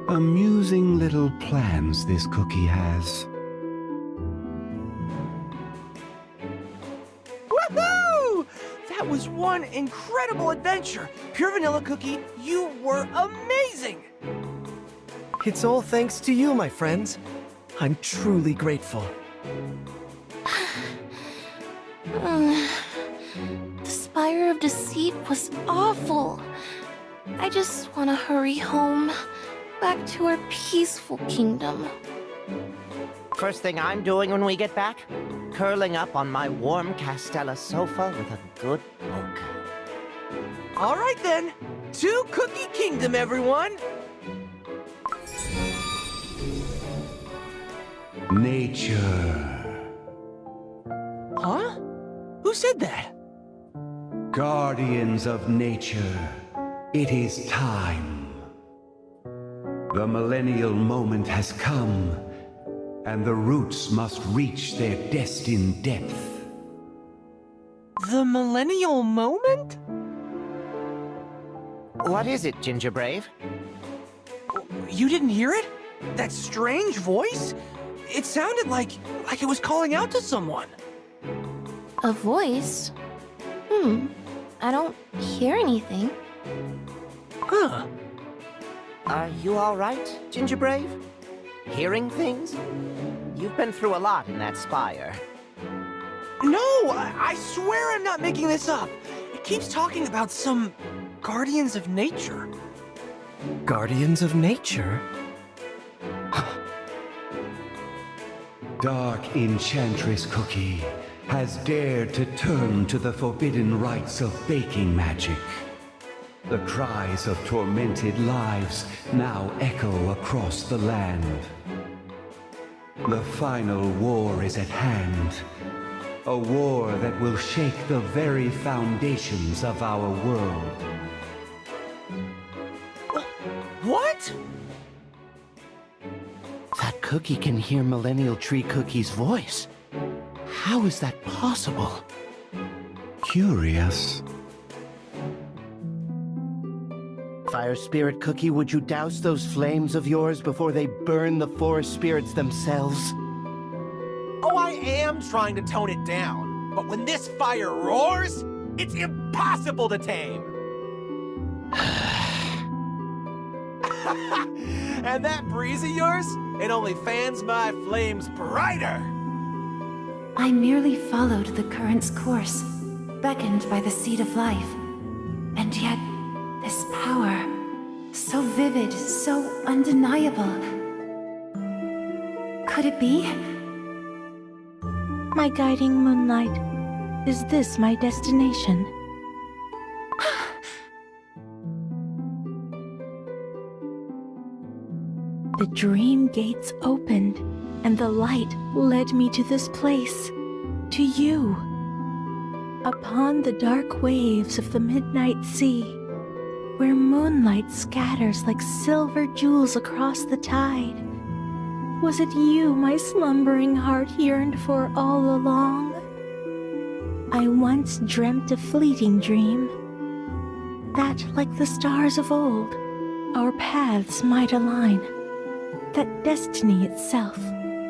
Amusing little plans this cookie has. Woohoo! That was one incredible adventure. Pure Vanilla Cookie, you were amazing! It's all thanks to you, my friends. I'm truly grateful. The Spire of Deceit was awful. I just want to hurry home, back to our peaceful kingdom. First thing I'm doing when we get back? Curling up on my warm Castella sofa with a good book. All right then, to Cookie Kingdom, everyone! Nature. Huh? Who said that? Guardians of nature, it is time. The millennial moment has come, and the roots must reach their destined depth. The millennial moment? What is it, Ginger Brave? You didn't hear it? That strange voice? It sounded like it was calling out to someone. A voice? I don't hear anything. Huh. Are you all right, Ginger Brave? Hearing things? You've been through a lot in that spire. No, I swear I'm not making this up. It keeps talking about some guardians of nature. Guardians of nature? Dark Enchantress Cookie has dared to turn to the forbidden rites of baking magic. The cries of tormented lives now echo across the land. The final war is at hand. A war that will shake the very foundations of our world. What? That cookie can hear Millennial Tree Cookie's voice. How is that possible? Curious. Fire Spirit Cookie, would you douse those flames of yours before they burn the forest spirits themselves? Oh, I am trying to tone it down, but when this fire roars, it's impossible to tame. And that breeze of yours, it only fans my flames brighter. I merely followed the current's course, beckoned by the seed of life. And yet, this power, so vivid, so undeniable. Could it be? My guiding moonlight, is this my destination? The dream gates opened, and the light led me to this place, to you. Upon the dark waves of the midnight sea, where moonlight scatters like silver jewels across the tide. Was it you my slumbering heart yearned for all along? I once dreamt a fleeting dream, that like the stars of old, our paths might align, that destiny itself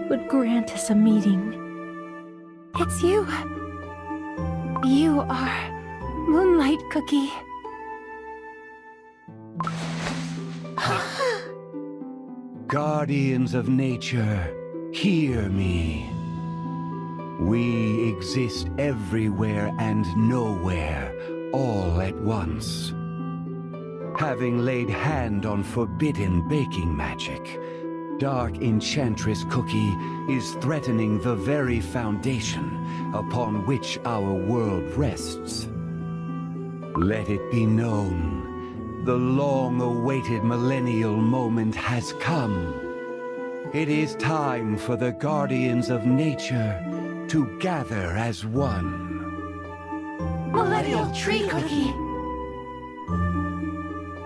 would grant us a meeting. It's you. You are Moonlight Cookie. Guardians of nature, hear me. We exist everywhere and nowhere, all at once. Having laid hand on forbidden baking magic, Dark Enchantress Cookie is threatening the very foundation upon which our world rests. Let it be known. The long-awaited millennial moment has come. It is time for the Guardians of Nature to gather as one. Millennial Tree Cookie!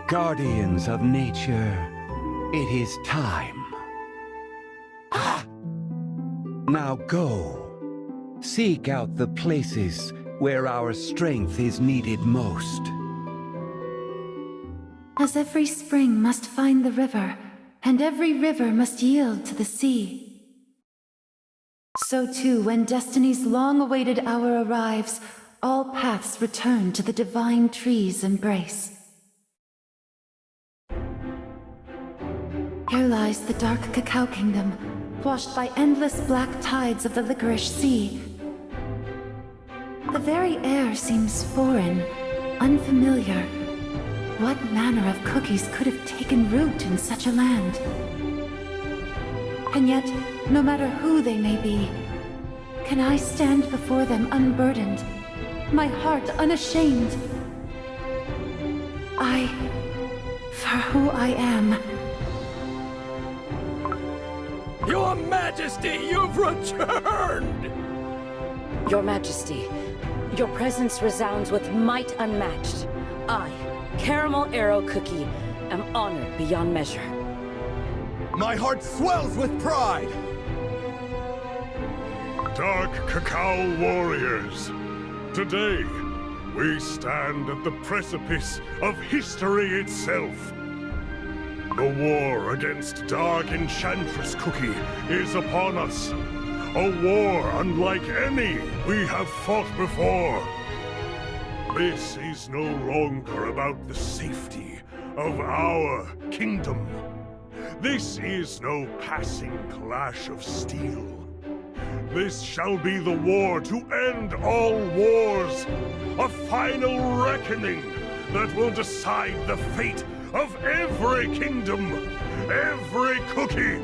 Guardians of Nature, it is time. Now go. Seek out the places where our strength is needed most. As every spring must find the river, and every river must yield to the sea. So too, when destiny's long-awaited hour arrives, all paths return to the divine tree's embrace. Here lies the dark Cacao Kingdom, washed by endless black tides of the licorice sea. The very air seems foreign, unfamiliar. What manner of cookies could have taken root in such a land? And yet, no matter who they may be, can I stand before them unburdened, my heart unashamed? For who I am. Your Majesty, you've returned! Your Majesty, your presence resounds with might unmatched. I, Caramel Arrow Cookie, am honored beyond measure. My heart swells with pride! Dark Cacao Warriors, today we stand at the precipice of history itself. The war against Dark Enchantress Cookie is upon us. A war unlike any we have fought before. This is no longer about the safety of our kingdom. This is no passing clash of steel. This shall be the war to end all wars. A final reckoning that will decide the fate of every kingdom, every cookie.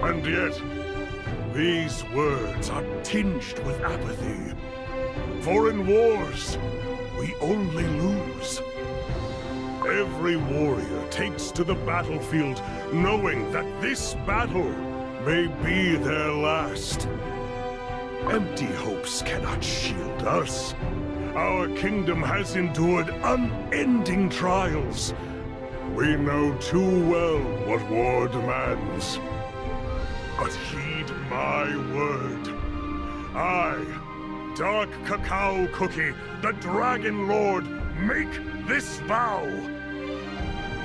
And yet, these words are tinged with apathy. For in wars, we only lose. Every warrior takes to the battlefield knowing that this battle may be their last. Empty hopes cannot shield us. Our kingdom has endured unending trials. We know too well what war demands. But heed my word. I, Dark Cacao Cookie, the Dragon Lord, make this vow.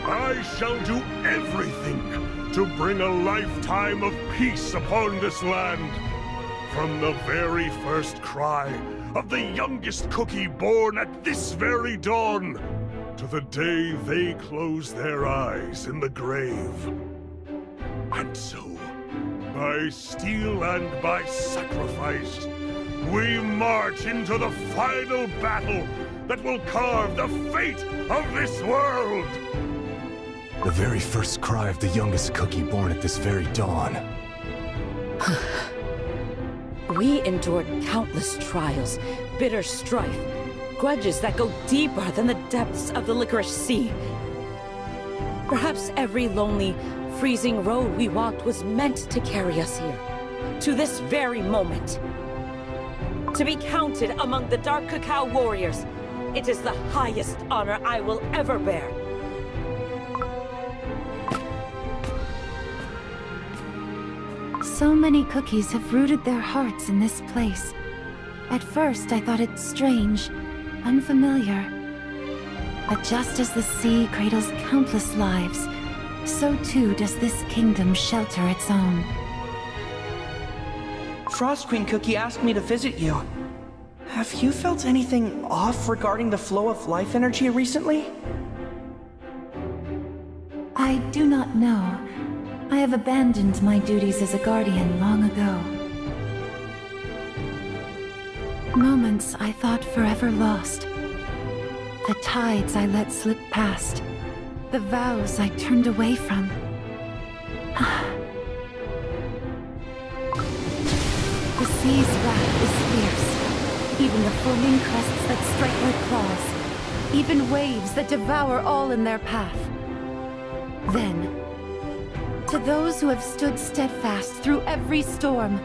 I shall do everything to bring a lifetime of peace upon this land. From the very first cry of the youngest cookie born at this very dawn, to the day they close their eyes in the grave. And so, by steel and by sacrifice, we march into the final battle that will carve the fate of this world! The very first cry of the youngest cookie born at this very dawn. We endured countless trials, bitter strife, grudges that go deeper than the depths of the licorice sea. Perhaps every lonely, freezing road we walked was meant to carry us here, to this very moment. To be counted among the Dark Cacao Warriors, it is the highest honor I will ever bear. So many cookies have rooted their hearts in this place. At first, I thought it strange, unfamiliar. But just as the sea cradles countless lives, so too does this kingdom shelter its own. Frost Queen Cookie asked me to visit you. Have you felt anything off regarding the flow of life energy recently? I do not know. I have abandoned my duties as a guardian long ago. Moments I thought forever lost. The tides I let slip past. The vows I turned away from. The sea's wrath is fierce. Even the foaming crests that strike like claws. Even waves that devour all in their path. Then, to those who have stood steadfast through every storm,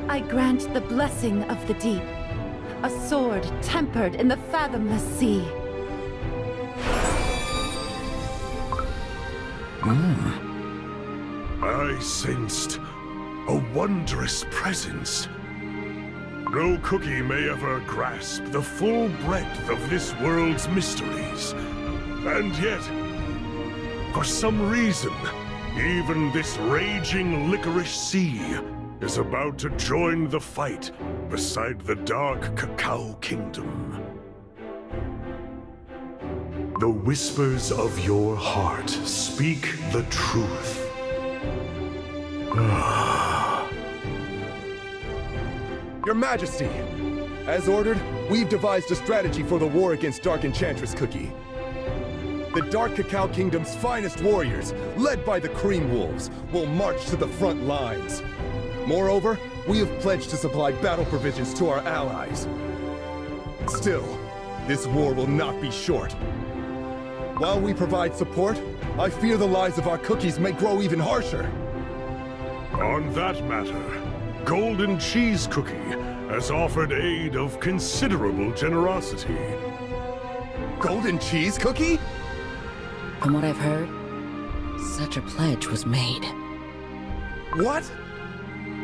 I grant the blessing of the deep. A sword tempered in the fathomless sea. I sensed a wondrous presence. No cookie may ever grasp the full breadth of this world's mysteries. And yet, For some reason, even this raging licorice sea is about to join the fight beside the Dark Cacao Kingdom. The whispers of your heart speak the truth. Your Majesty! As ordered, we've devised a strategy for the war against Dark Enchantress Cookie. The Dark Cacao Kingdom's finest warriors, led by the Cream Wolves, will march to the front lines. Moreover, we have pledged to supply battle provisions to our allies. Still, this war will not be short. While we provide support, I fear the lives of our cookies may grow even harsher. On that matter, Golden Cheese Cookie has offered aid of considerable generosity. Golden Cheese Cookie? From what I've heard, such a pledge was made. What?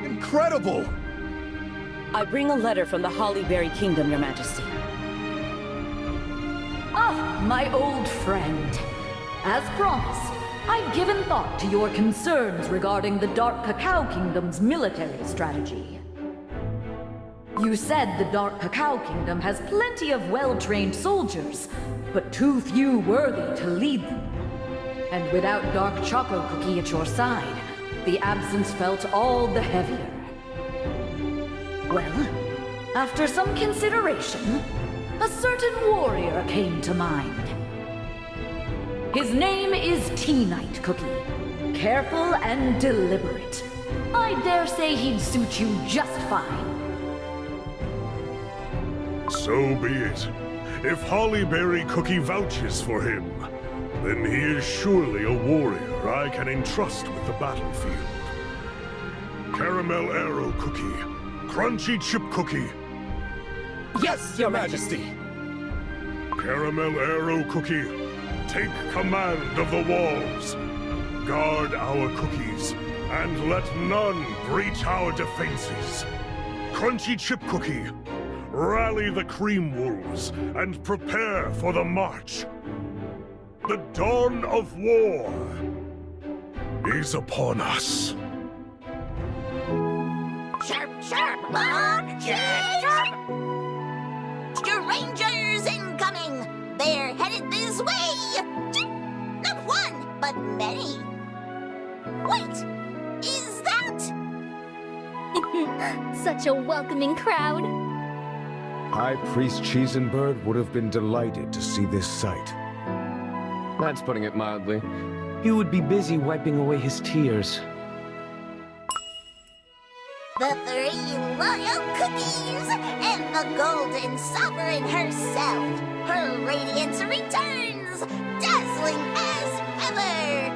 Incredible! I bring a letter from the Hollyberry Kingdom, Your Majesty. Ah, my old friend. As promised, I've given thought to your concerns regarding the Dark Cacao Kingdom's military strategy. You said the Dark Cacao Kingdom has plenty of well-trained soldiers, but too few worthy to lead them. And without Dark Choco Cookie at your side, the absence felt all the heavier. Well, after some consideration, a certain warrior came to mind. His name is Tea Night Cookie. Careful and deliberate. I dare say he'd suit you just fine. So be it. If Hollyberry Cookie vouches for him, then he is surely a warrior I can entrust with the battlefield. Caramel Arrow Cookie. Crunchy Chip Cookie. Yes, Your Majesty! Caramel Arrow Cookie, take command of the walls. Guard our cookies, and let none breach our defenses. Crunchy Chip Cookie, rally the Cream Wolves, and prepare for the march. The dawn of war is upon us. Sharp, sharp, sharp! Strangers incoming! They're headed this way! Not one, but many. Wait! Is that... Such a welcoming crowd. High Priest Cheesenbird would have been delighted to see this sight. That's putting it mildly. He would be busy wiping away his tears. The 3 royal cookies and the golden sovereign herself. Her radiance returns, dazzling as ever.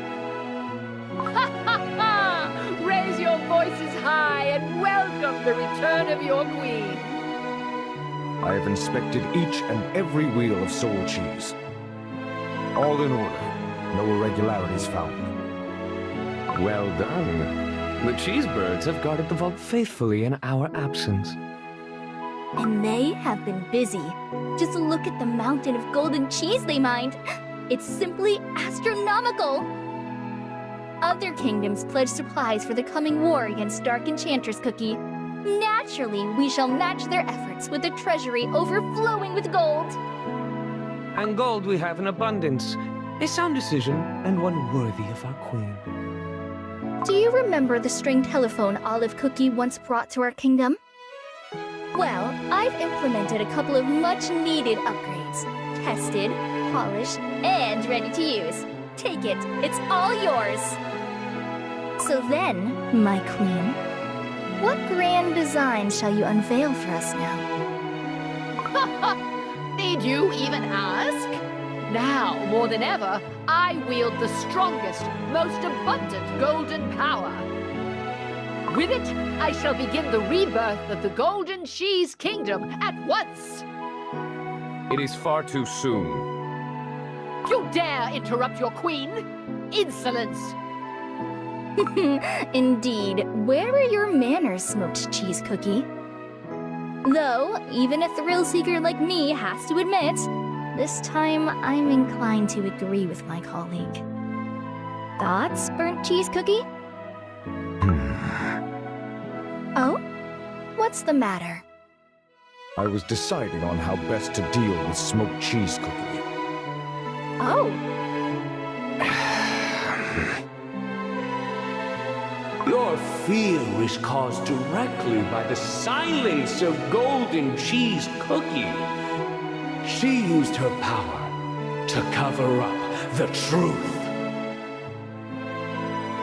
Ha ha ha! Raise your voices high and welcome the return of your queen. I have inspected each and every wheel of soul cheese. All in order. No irregularities found. Well done. The Cheesebirds have guarded the vault faithfully in our absence. And they have been busy. Just look at the mountain of golden cheese they mined. It's simply astronomical. Other kingdoms pledge supplies for the coming war against Dark Enchantress Cookie. Naturally, we shall match their efforts with a treasury overflowing with gold. And gold we have in abundance. A sound decision, and one worthy of our queen. Do you remember the string telephone Olive Cookie once brought to our kingdom? Well, I've implemented a couple of much-needed upgrades. Tested, polished, and ready to use. Take it, it's all yours. So then, my queen, what grand design shall you unveil for us now? Need you even ask? Now, more than ever, I wield the strongest, most abundant golden power. With it, I shall begin the rebirth of the Golden Cheese Kingdom at once. It is far too soon. You dare interrupt your queen? Insolence! Indeed, where are your manners, Smoked Cheese Cookie? Though, even a thrill-seeker like me has to admit, this time I'm inclined to agree with my colleague. Thoughts, burnt cheese cookie? Oh? What's the matter? I was deciding on how best to deal with smoked cheese cookie. Oh. Your fear is caused directly by the silence of Golden Cheese Cookie. She used her power to cover up the truth.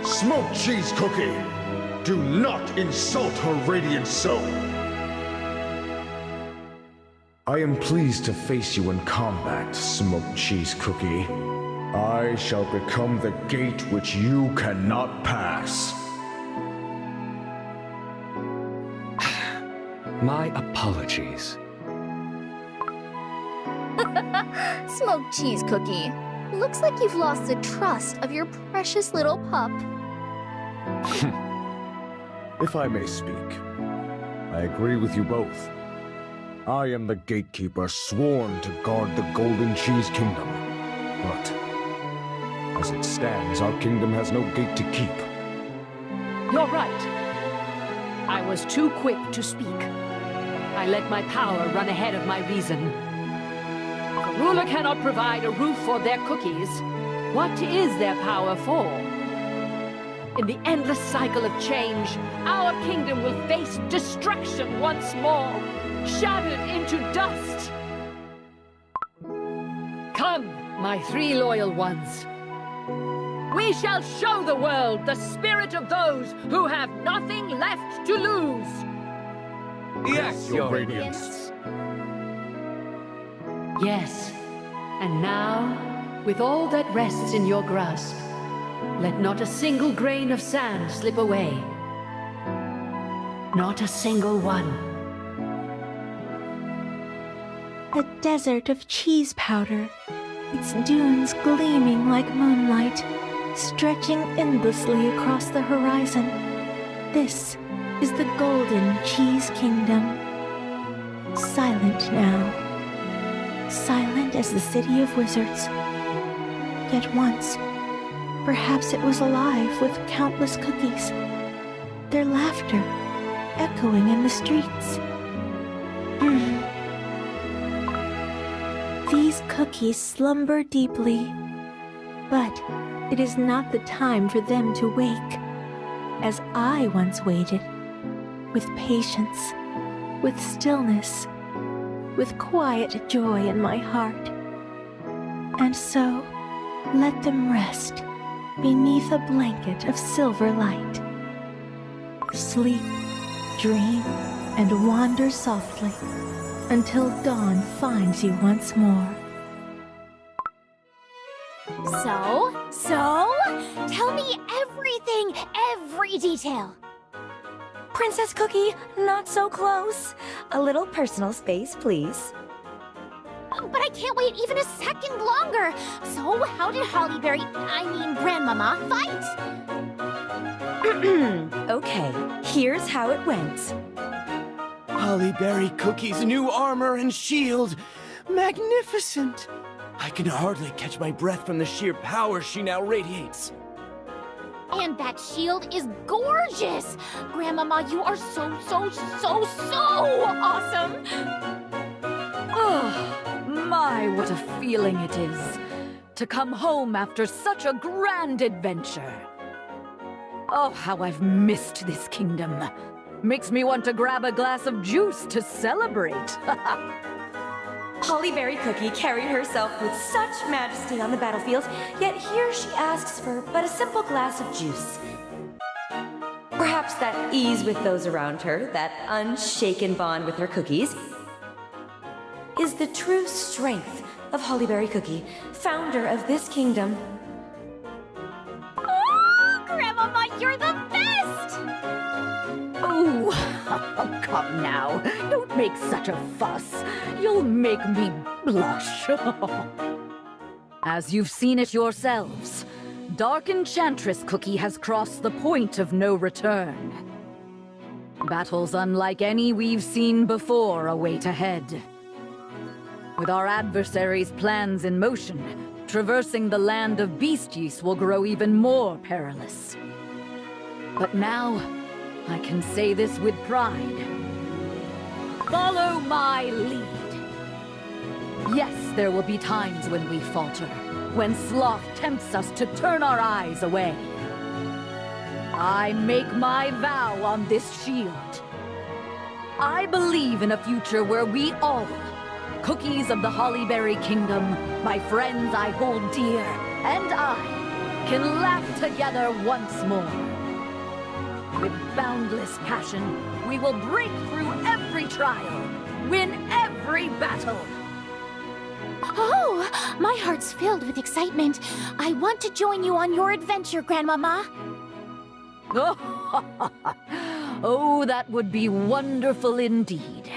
Smoked cheese cookie! Do not insult her radiant soul! I am pleased to face you in combat, smoked cheese cookie. I shall become the gate which you cannot pass. My apologies. Smoked cheese cookie. Looks like you've lost the trust of your precious little pup. If I may speak, I agree with you both. I am the gatekeeper sworn to guard the Golden Cheese Kingdom. But, as it stands, our kingdom has no gate to keep. You're right. I was too quick to speak. I let my power run ahead of my reason. If a ruler cannot provide a roof for their cookies, what is their power for? In the endless cycle of change, our kingdom will face destruction once more, shattered into dust. Come, my 3 loyal ones. We shall show the world the spirit of those who have nothing left to lose. Yes, Your Radiance. Yes. And now, with all that rests in your grasp, let not a single grain of sand slip away. Not a single one. A desert of cheese powder, its dunes gleaming like moonlight, stretching endlessly across the horizon. This is the Golden Cheese Kingdom. Silent now. Silent as the city of wizards. Yet once, perhaps it was alive with countless cookies. Their laughter echoing in the streets. These cookies slumber deeply, but it is not the time for them to wake, as I once waited, with patience, with stillness, with quiet joy in my heart. And so, let them rest beneath a blanket of silver light. Sleep, dream, and wander softly until dawn finds you once more. So? Tell me everything, every detail. Princess Cookie, not so close. A little personal space, please. But I can't wait even a second longer. So, how did Grandmama, fight? Okay, here's how it went. Hollyberry Cookie's new armor and shield. Magnificent! I can hardly catch my breath from the sheer power she now radiates. And that shield is gorgeous! Grandmama, you are so awesome! Oh, my, what a feeling it is to come home after such a grand adventure. Oh, how I've missed this kingdom. Makes me want to grab a glass of juice to celebrate. Hollyberry Cookie carried herself with such majesty on the battlefield, yet here she asks for but a simple glass of juice. Perhaps that ease with those around her, that unshaken bond with her cookies, is the true strength of Hollyberry Cookie, founder of this kingdom. Oh, Grandmama, you're the best! Oh, come now. Don't make such a fuss. You'll make me blush. As you've seen it yourselves, Dark Enchantress Cookie has crossed the point of no return. Battles unlike any we've seen before await ahead. With our adversaries' plans in motion, traversing the land of beasties will grow even more perilous. But now, I can say this with pride. Follow my lead. Yes, there will be times when we falter, when sloth tempts us to turn our eyes away. I make my vow on this shield. I believe in a future where we all, cookies of the Hollyberry Kingdom, my friends I hold dear, and I, can laugh together once more. With boundless passion, we will break through every trial, win every battle. Oh, my heart's filled with excitement. I want to join you on your adventure, Grandmama. Oh, that would be wonderful indeed.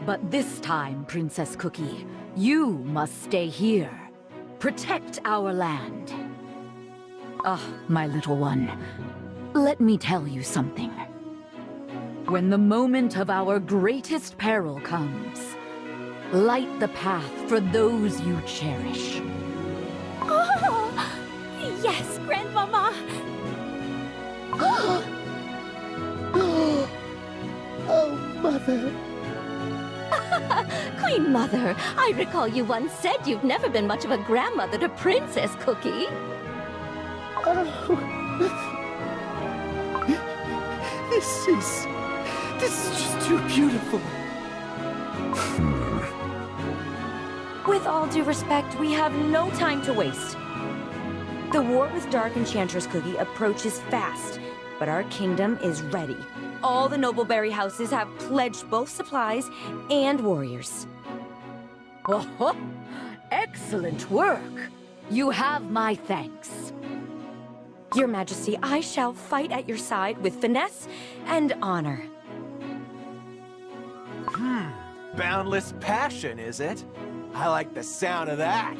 But this time, Princess Cookie, you must stay here. Protect our land. Ah, my little one, let me tell you something. When the moment of our greatest peril comes, light the path for those you cherish. Oh, yes, Grandmama. Oh, Mother. Queen Mother, I recall you once said you've never been much of a grandmother to Princess Cookie. This is just too beautiful. With all due respect, we have no time to waste. The war with Dark Enchantress Cookie approaches fast, but our kingdom is ready. All the Nobleberry houses have pledged both supplies and warriors. Oh, excellent work! You have my thanks. Your Majesty, I shall fight at your side with finesse and honor. Boundless passion, is it? I like the sound of that.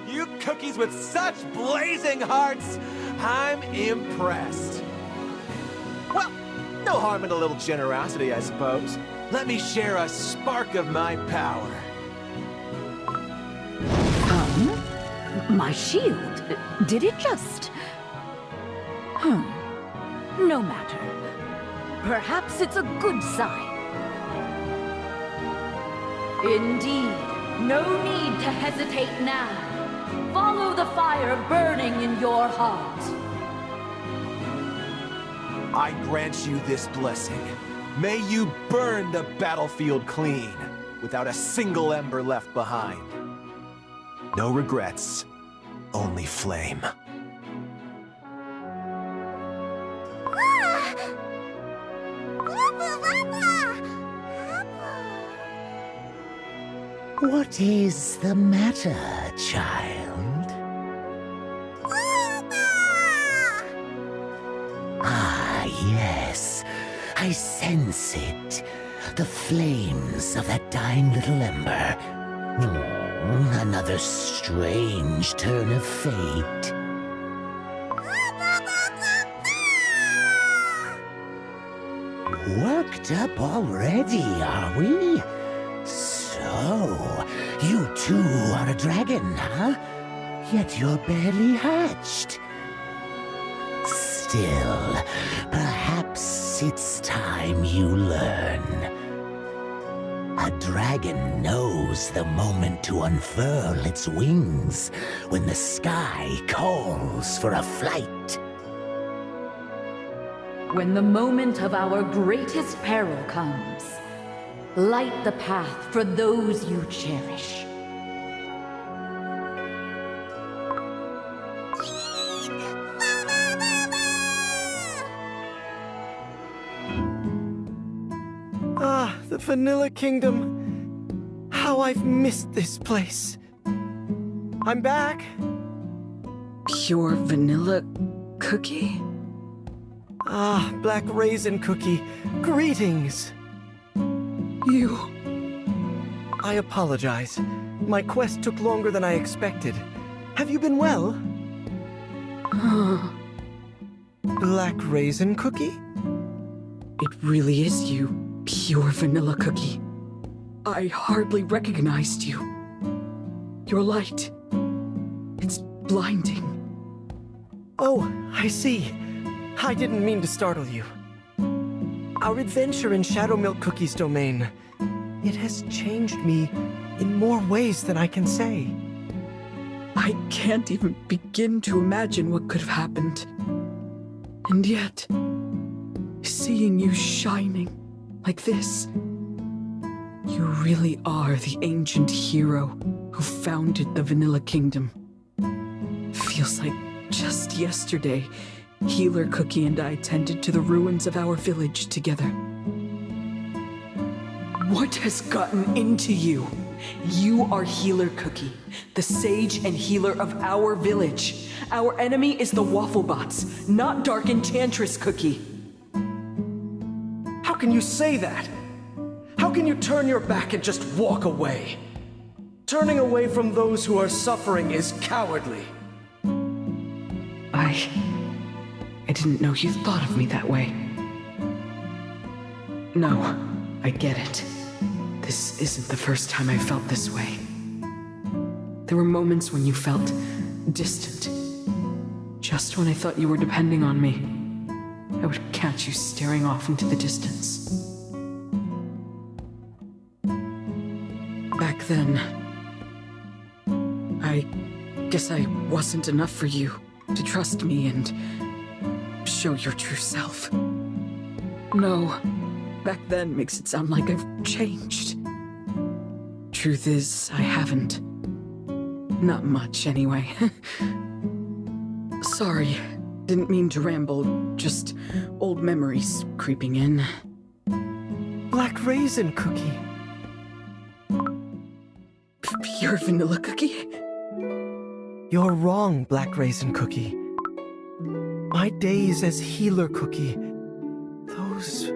You cookies with such blazing hearts! I'm impressed. Well, no harm in a little generosity, I suppose. Let me share a spark of my power. My shield? Did it just... No matter. Perhaps it's a good sign. Indeed, no need to hesitate now. Follow the fire burning in your heart. I grant you this blessing. May you burn the battlefield clean, without a single ember left behind. No regrets, only flame. What is the matter, child? Ah, yes. I sense it. The flames of that dying little ember. Another strange turn of fate. Worked up already, are we? So, you too are a dragon, huh? Yet you're barely hatched. Still, perhaps it's time you learn. A dragon knows the moment to unfurl its wings when the sky calls for a flight. When the moment of our greatest peril comes, light the path for those you cherish. Ah, the Vanilla Kingdom. How I've missed this place. I'm back. Pure vanilla cookie? Ah, Black Raisin Cookie. Greetings. You... I apologize. My quest took longer than I expected. Have you been well? Black Raisin Cookie? It really is you, pure vanilla cookie. I hardly recognized you. Your light. It's blinding. Oh, I see. I didn't mean to startle you. Our adventure in Shadow Milk Cookie's domain, it has changed me in more ways than I can say. I can't even begin to imagine what could have happened. And yet, seeing you shining like this, you really are the ancient hero who founded the Vanilla Kingdom. Feels like just yesterday, Healer Cookie and I tended to the ruins of our village together. What has gotten into you? You are Healer Cookie, the sage and healer of our village. Our enemy is the Wafflebots, not Dark Enchantress Cookie. How can you say that? How can you turn your back and just walk away? Turning away from those who are suffering is cowardly. I didn't know you thought of me that way. No, I get it. This isn't the first time I felt this way. There were moments when you felt distant. Just when I thought you were depending on me, I would catch you staring off into the distance. Back then, I guess I wasn't enough for you to trust me and show your true self. No, back then makes it sound like I've changed. Truth is, I haven't. Not much, anyway. Sorry, didn't mean to ramble, just old memories creeping in. Black Raisin Cookie. Pure Vanilla Cookie? You're wrong, Black Raisin Cookie. My days as Healer Cookie, those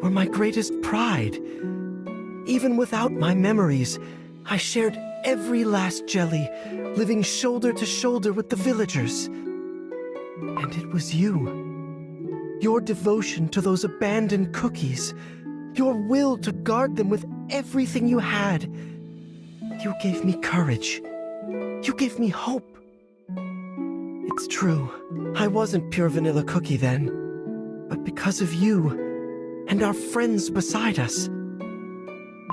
were my greatest pride. Even without my memories, I shared every last jelly, living shoulder to shoulder with the villagers. And it was you. Your devotion to those abandoned cookies, your will to guard them with everything you had. You gave me courage. You gave me hope. It's true, I wasn't pure Vanilla Cookie then. But because of you, and our friends beside us,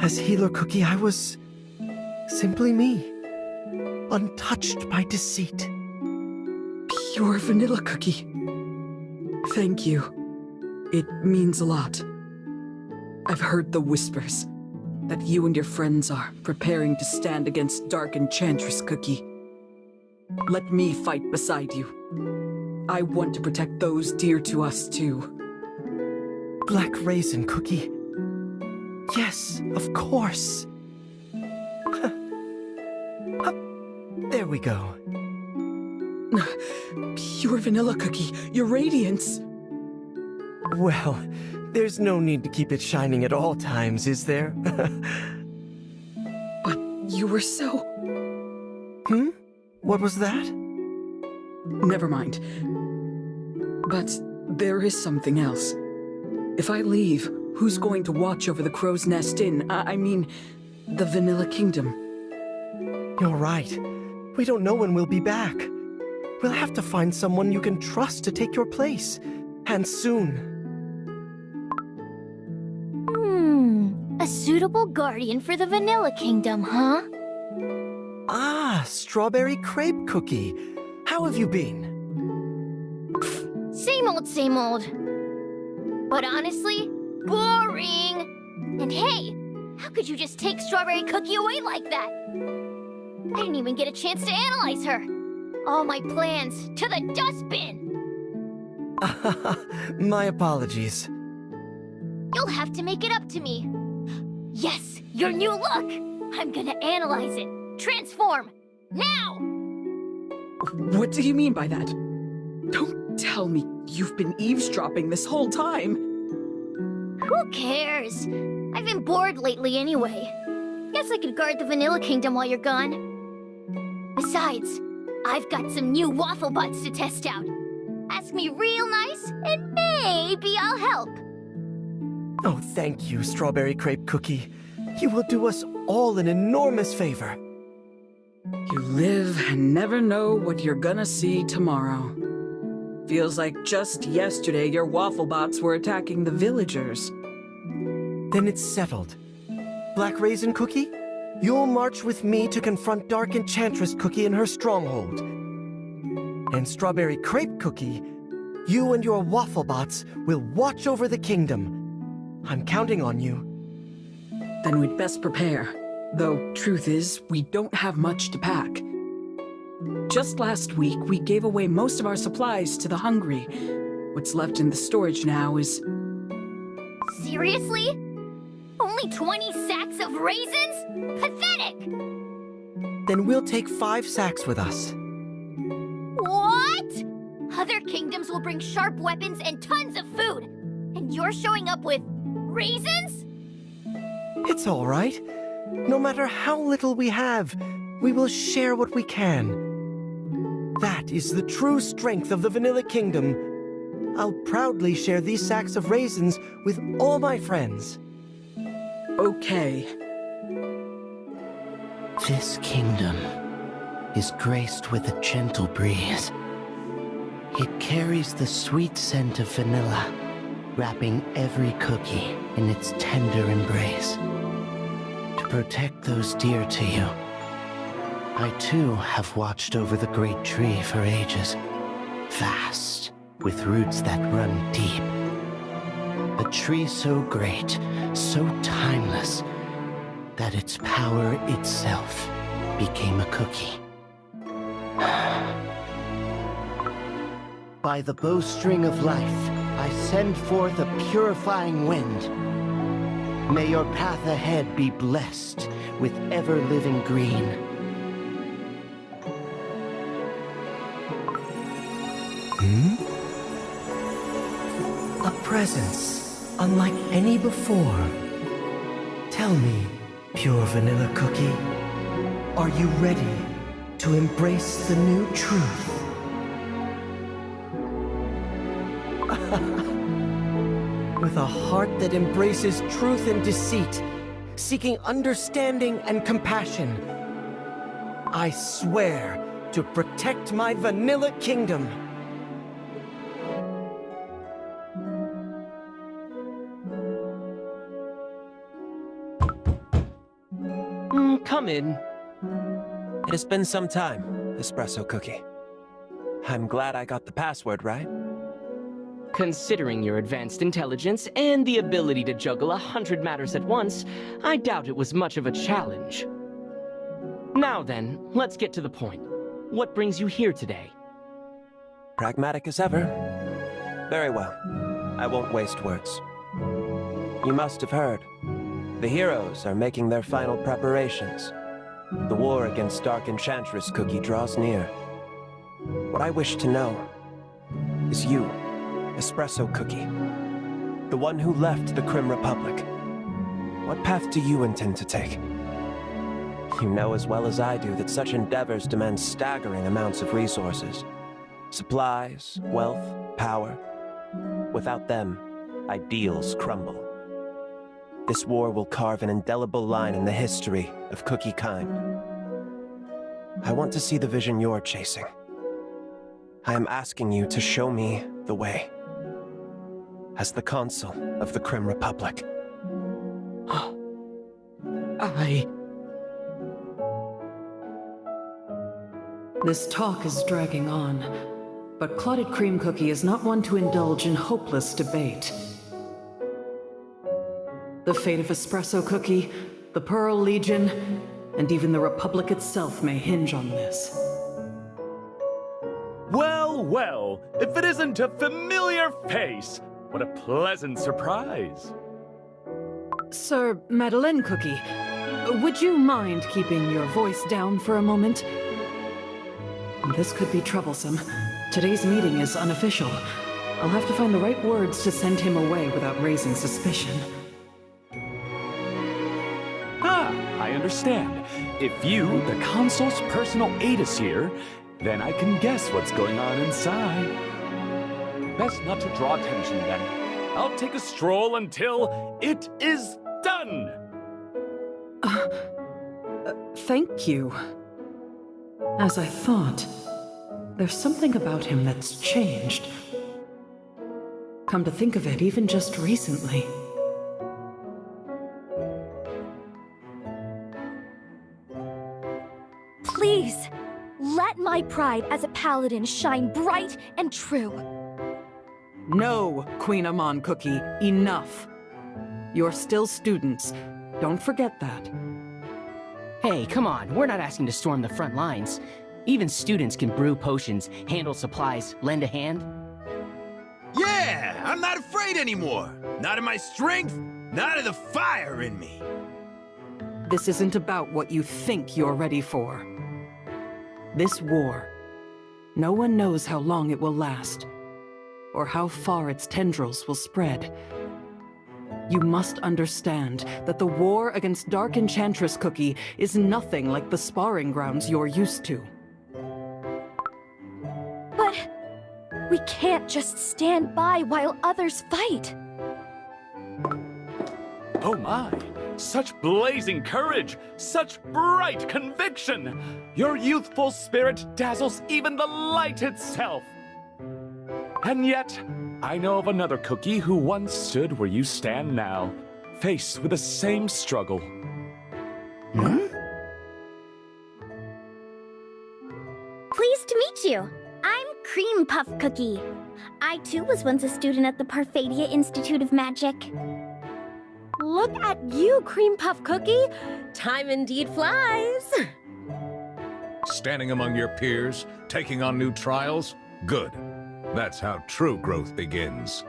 as Healer Cookie, I was simply me, untouched by deceit. Pure Vanilla Cookie. Thank you. It means a lot. I've heard the whispers that you and your friends are preparing to stand against Dark Enchantress Cookie. Let me fight beside you. I want to protect those dear to us, too. Black Raisin Cookie. Yes, of course. There we go. Pure Vanilla Cookie, your radiance. Well, there's no need to keep it shining at all times, is there? But you were so... What was that? Never mind. But there is something else. If I leave, who's going to watch over the Crow's Nest Inn? I mean, the Vanilla Kingdom. You're right. We don't know when we'll be back. We'll have to find someone you can trust to take your place. And soon. A suitable guardian for the Vanilla Kingdom, huh? Ah, Strawberry Crepe Cookie. How have you been? Same old, same old. But honestly, boring. And hey, how could you just take Strawberry Cookie away like that? I didn't even get a chance to analyze her. All my plans to the dustbin. My apologies. You'll have to make it up to me. Yes, your new look. I'm gonna analyze it. Transform! Now! What do you mean by that? Don't tell me you've been eavesdropping this whole time. Who cares? I've been bored lately anyway. Guess I could guard the Vanilla Kingdom while you're gone. Besides, I've got some new Wafflebots to test out. Ask me real nice, and maybe I'll help. Oh, thank you, Strawberry Crepe Cookie. You will do us all an enormous favor. You live and never know what you're gonna see tomorrow. Feels like just yesterday your waffle bots were attacking the villagers. Then it's settled. Black Raisin Cookie, you'll march with me to confront Dark Enchantress Cookie in her stronghold. And Strawberry Crepe Cookie, you and your waffle bots will watch over the kingdom. I'm counting on you. Then we'd best prepare. Though, truth is, we don't have much to pack. Just last week, we gave away most of our supplies to the hungry. What's left in the storage now is... Seriously? Only 20 sacks of raisins? Pathetic! Then we'll take 5 sacks with us. What? Other kingdoms will bring sharp weapons and tons of food. And you're showing up with raisins? It's all right. No matter how little we have, we will share what we can. That is the true strength of the Vanilla Kingdom. I'll proudly share these sacks of raisins with all my friends. Okay. This kingdom is graced with a gentle breeze. It carries the sweet scent of vanilla, wrapping every cookie in its tender embrace. To protect those dear to you, I too have watched over the great tree for ages, vast, with roots that run deep. A tree so great, so timeless, that its power itself became a cookie. By the bowstring of life, I send forth a purifying wind. May your path ahead be blessed with ever-living green. A presence unlike any before. Tell me, pure vanilla cookie, are you ready to embrace the new truth? With a heart that embraces truth and deceit, seeking understanding and compassion, I swear to protect my Vanilla Kingdom. Come in. It has been some time, Espresso Cookie. I'm glad I got the password right. Considering your advanced intelligence and the ability to juggle 100 matters at once, I doubt it was much of a challenge. Now then, let's get to the point. What brings you here today? Pragmatic as ever. Very well. I won't waste words. You must have heard. The heroes are making their final preparations. The war against Dark Enchantress Cookie draws near. What I wish to know is you, Espresso Cookie, the one who left the Crim Republic. What path do you intend to take? You know as well as I do that such endeavors demand staggering amounts of resources. Supplies, wealth, power. Without them, ideals crumble. This war will carve an indelible line in the history of Cookie kind. I want to see the vision you're chasing. I am asking you to show me the way. As the Consul of the Crim Republic. This talk is dragging on, but Clotted Cream Cookie is not one to indulge in hopeless debate. The fate of Espresso Cookie, the Pearl Legion, and even the Republic itself may hinge on this. Well, well, if it isn't a familiar face, what a pleasant surprise. Sir Madeleine Cookie, would you mind keeping your voice down for a moment? This could be troublesome. Today's meeting is unofficial. I'll have to find the right words to send him away without raising suspicion. I understand. If you, the Consul's personal aide, is here, then I can guess what's going on inside. Best not to draw attention, then. I'll take a stroll until it is done! Thank you. As I thought, there's something about him that's changed. Come to think of it, even just recently. Please, let my pride as a paladin shine bright and true. No, Queen Amon Cookie, enough. You're still students. Don't forget that. Hey, come on, we're not asking to storm the front lines. Even students can brew potions, handle supplies, lend a hand. Yeah! I'm not afraid anymore! Not of my strength, not of the fire in me! This isn't about what you think you're ready for. This war, no one knows how long it will last, or how far its tendrils will spread. You must understand that the war against Dark Enchantress Cookie is nothing like the sparring grounds you're used to. But we can't just stand by while others fight. Oh my! Such blazing courage! Such bright conviction! Your youthful spirit dazzles even the light itself! And yet, I know of another cookie who once stood where you stand now, faced with the same struggle. Pleased to meet you. I'm Cream Puff Cookie. I too was once a student at the Parfadia Institute of Magic. Look at you, Cream Puff Cookie. Time indeed flies. Standing among your peers, taking on new trials? Good. That's how true growth begins.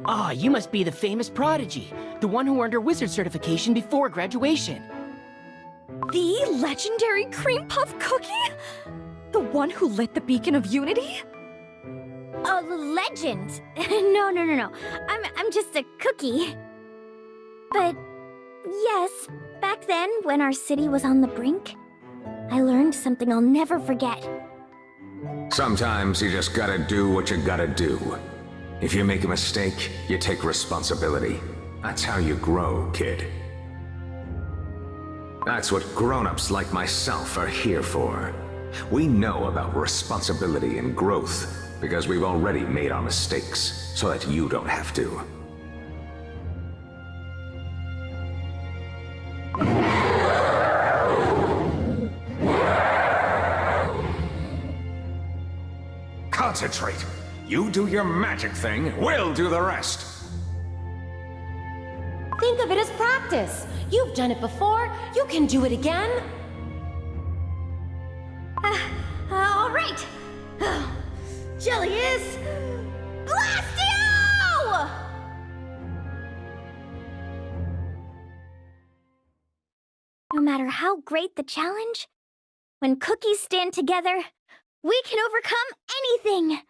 Ah, you must be the famous prodigy, the one who earned her wizard certification before graduation. The legendary Cream Puff Cookie? The one who lit the beacon of unity? Oh, the legend. No. I'm just a cookie. But yes, back then, when our city was on the brink, I learned something I'll never forget. Sometimes you just gotta do what you gotta do. If you make a mistake, you take responsibility. That's how you grow, kid. That's what grown-ups like myself are here for. We know about responsibility and growth because we've already made our mistakes, so that you don't have to. Concentrate! You do your magic thing, we'll do the rest! Think of it as practice. You've done it before. You can do it again. All right. Jelly is... Blastio! No matter how great the challenge, when cookies stand together, we can overcome anything!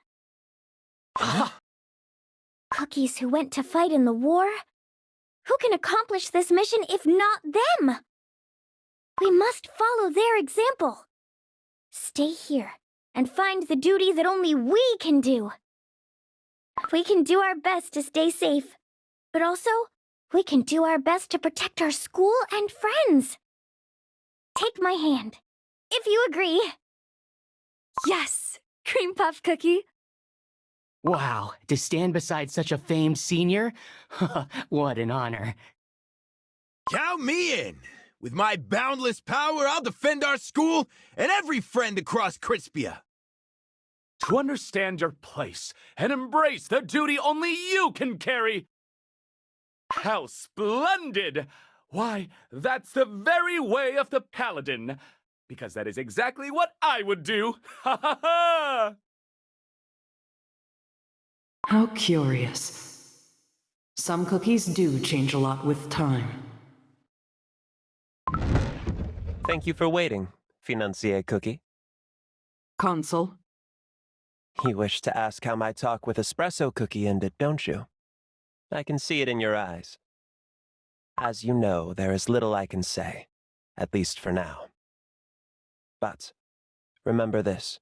Cookies who went to fight in the war? Who can accomplish this mission if not them? We must follow their example. Stay here and find the duty that only we can do. We can do our best to stay safe, but also, we can do our best to protect our school and friends. Take my hand, if you agree. Yes, Cream Puff Cookie. Wow, to stand beside such a famed senior? What an honor. Count me in! With my boundless power, I'll defend our school and every friend across Crispia. To understand your place and embrace the duty only you can carry. How splendid! Why, that's the very way of the paladin. Because that is exactly what I would do. Ha ha ha! How curious. Some cookies do change a lot with time. Thank you for waiting, Financier Cookie. Consul? You wish to ask how my talk with Espresso Cookie ended, don't you? I can see it in your eyes. As you know, there is little I can say, at least for now. But remember this.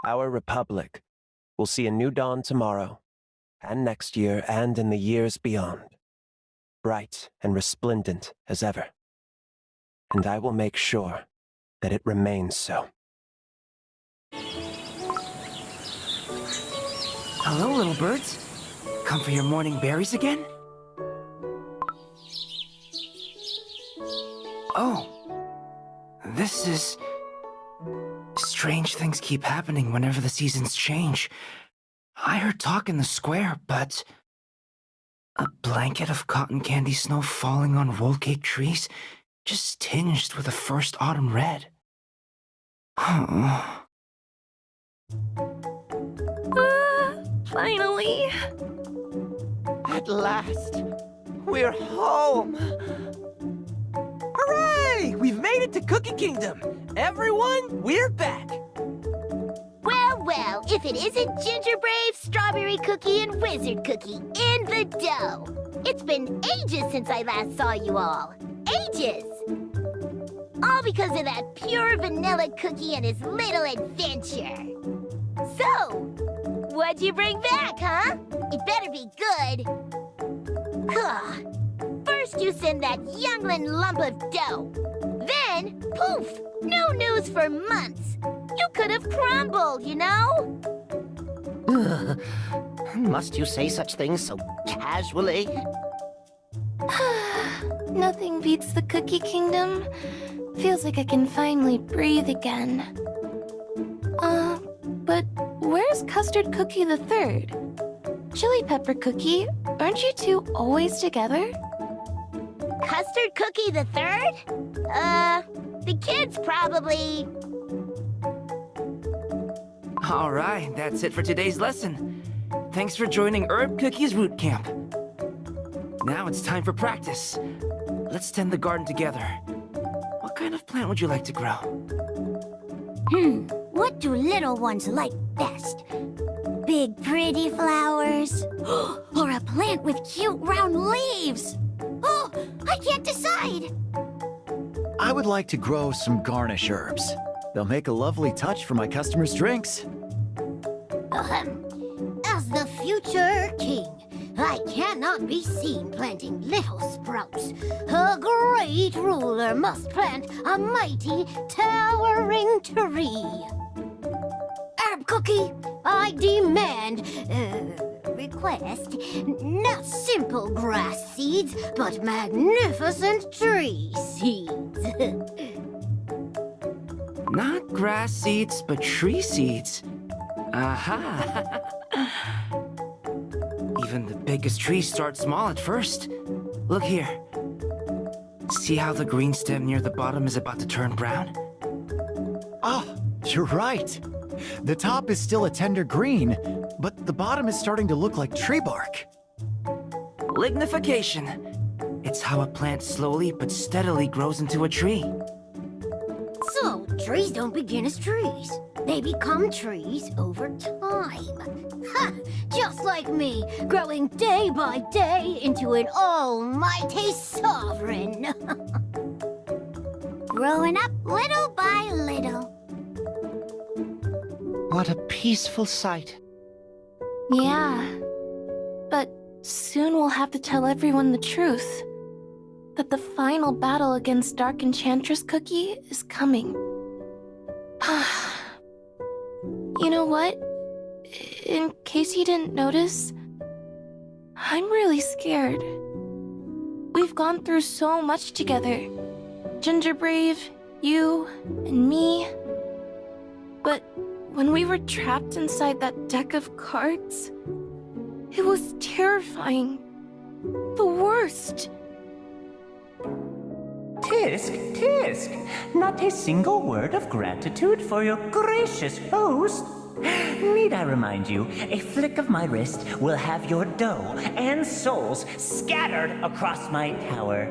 Our Republic will see a new dawn tomorrow, and next year, and in the years beyond. Bright and resplendent as ever. And I will make sure that it remains so. Hello, little birds. Come for your morning berries again? Oh. This is... Strange things keep happening whenever the seasons change. I heard talk in the square, but... A blanket of cotton candy snow falling on roll cake trees, just tinged with a first autumn red. Finally! At last, we're home! Hooray! We've made it to Cookie Kingdom! Everyone, we're back! Well, well, if it isn't Ginger Brave, Strawberry Cookie, and Wizard Cookie in the dough! It's been ages since I last saw you all. Ages! All because of that pure vanilla cookie and his little adventure. So, what'd you bring back, huh? It better be good. First you send that youngling lump of dough. Then, poof, no news for months. You could have crumbled, you know? Must you say such things so casually? Nothing beats the Cookie Kingdom. Feels like I can finally breathe again. But where's Custard Cookie the Third? Chili Pepper Cookie, aren't you two always together? Custard Cookie the Third? The kids probably... Alright, that's it for today's lesson. Thanks for joining Herb Cookie's Root Camp. Now it's time for practice. Let's tend the garden together. What kind of plant would you like to grow? What do little ones like best? Big pretty flowers? Or a plant with cute round leaves? Oh, I can't decide! I would like to grow some garnish herbs. They'll make a lovely touch for my customers' drinks. As the future king, I cannot be seen planting little sprouts. A great ruler must plant a mighty, towering tree. Herb Cookie, I demand, request, not simple grass seeds, but magnificent tree seeds. Not grass seeds, but tree seeds. Aha! Even the biggest trees start small at first. Look here. See how the green stem near the bottom is about to turn brown? Oh, you're right. The top is still a tender green, but the bottom is starting to look like tree bark. Lignification. It's how a plant slowly but steadily grows into a tree. So, trees don't begin as trees. They become trees over time. Ha! Just like me, growing day by day into an almighty sovereign. Growing up little by little. What a peaceful sight. Yeah. But soon we'll have to tell everyone the truth. That the final battle against Dark Enchantress Cookie is coming. You know what? In case you didn't notice, I'm really scared. We've gone through so much together. Ginger Brave, you, and me. But when we were trapped inside that deck of cards, it was terrifying. The worst. Tisk, tisk! Not a single word of gratitude for your gracious host. Need I remind you, a flick of my wrist will have your dough and souls scattered across my tower.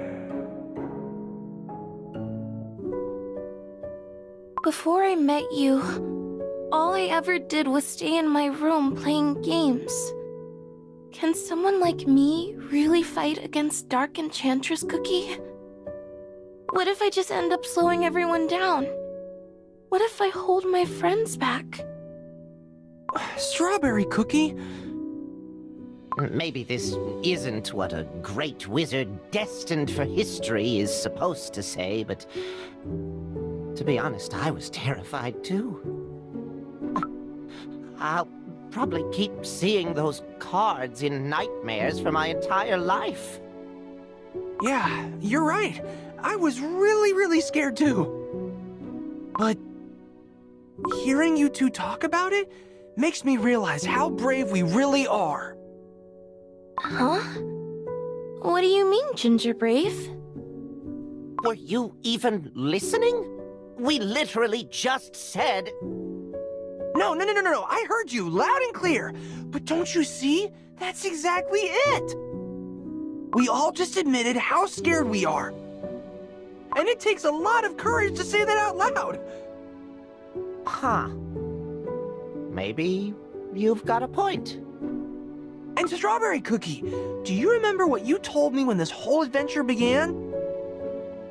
Before I met you, all I ever did was stay in my room playing games. Can someone like me really fight against Dark Enchantress Cookie? What if I just end up slowing everyone down? What if I hold my friends back? Strawberry Cookie? Maybe this isn't what a great wizard destined for history is supposed to say, but to be honest, I was terrified too. I'll probably keep seeing those cards in nightmares for my entire life. Yeah, you're right. I was really scared too. But hearing you two talk about it makes me realize how brave we really are. Huh? What do you mean, Ginger Brave? Were you even listening? We literally just said... No, I heard you loud and clear. But don't you see? That's exactly it. We all just admitted how scared we are. And it takes a lot of courage to say that out loud. Huh. Maybe you've got a point. And Strawberry Cookie, do you remember what you told me when this whole adventure began?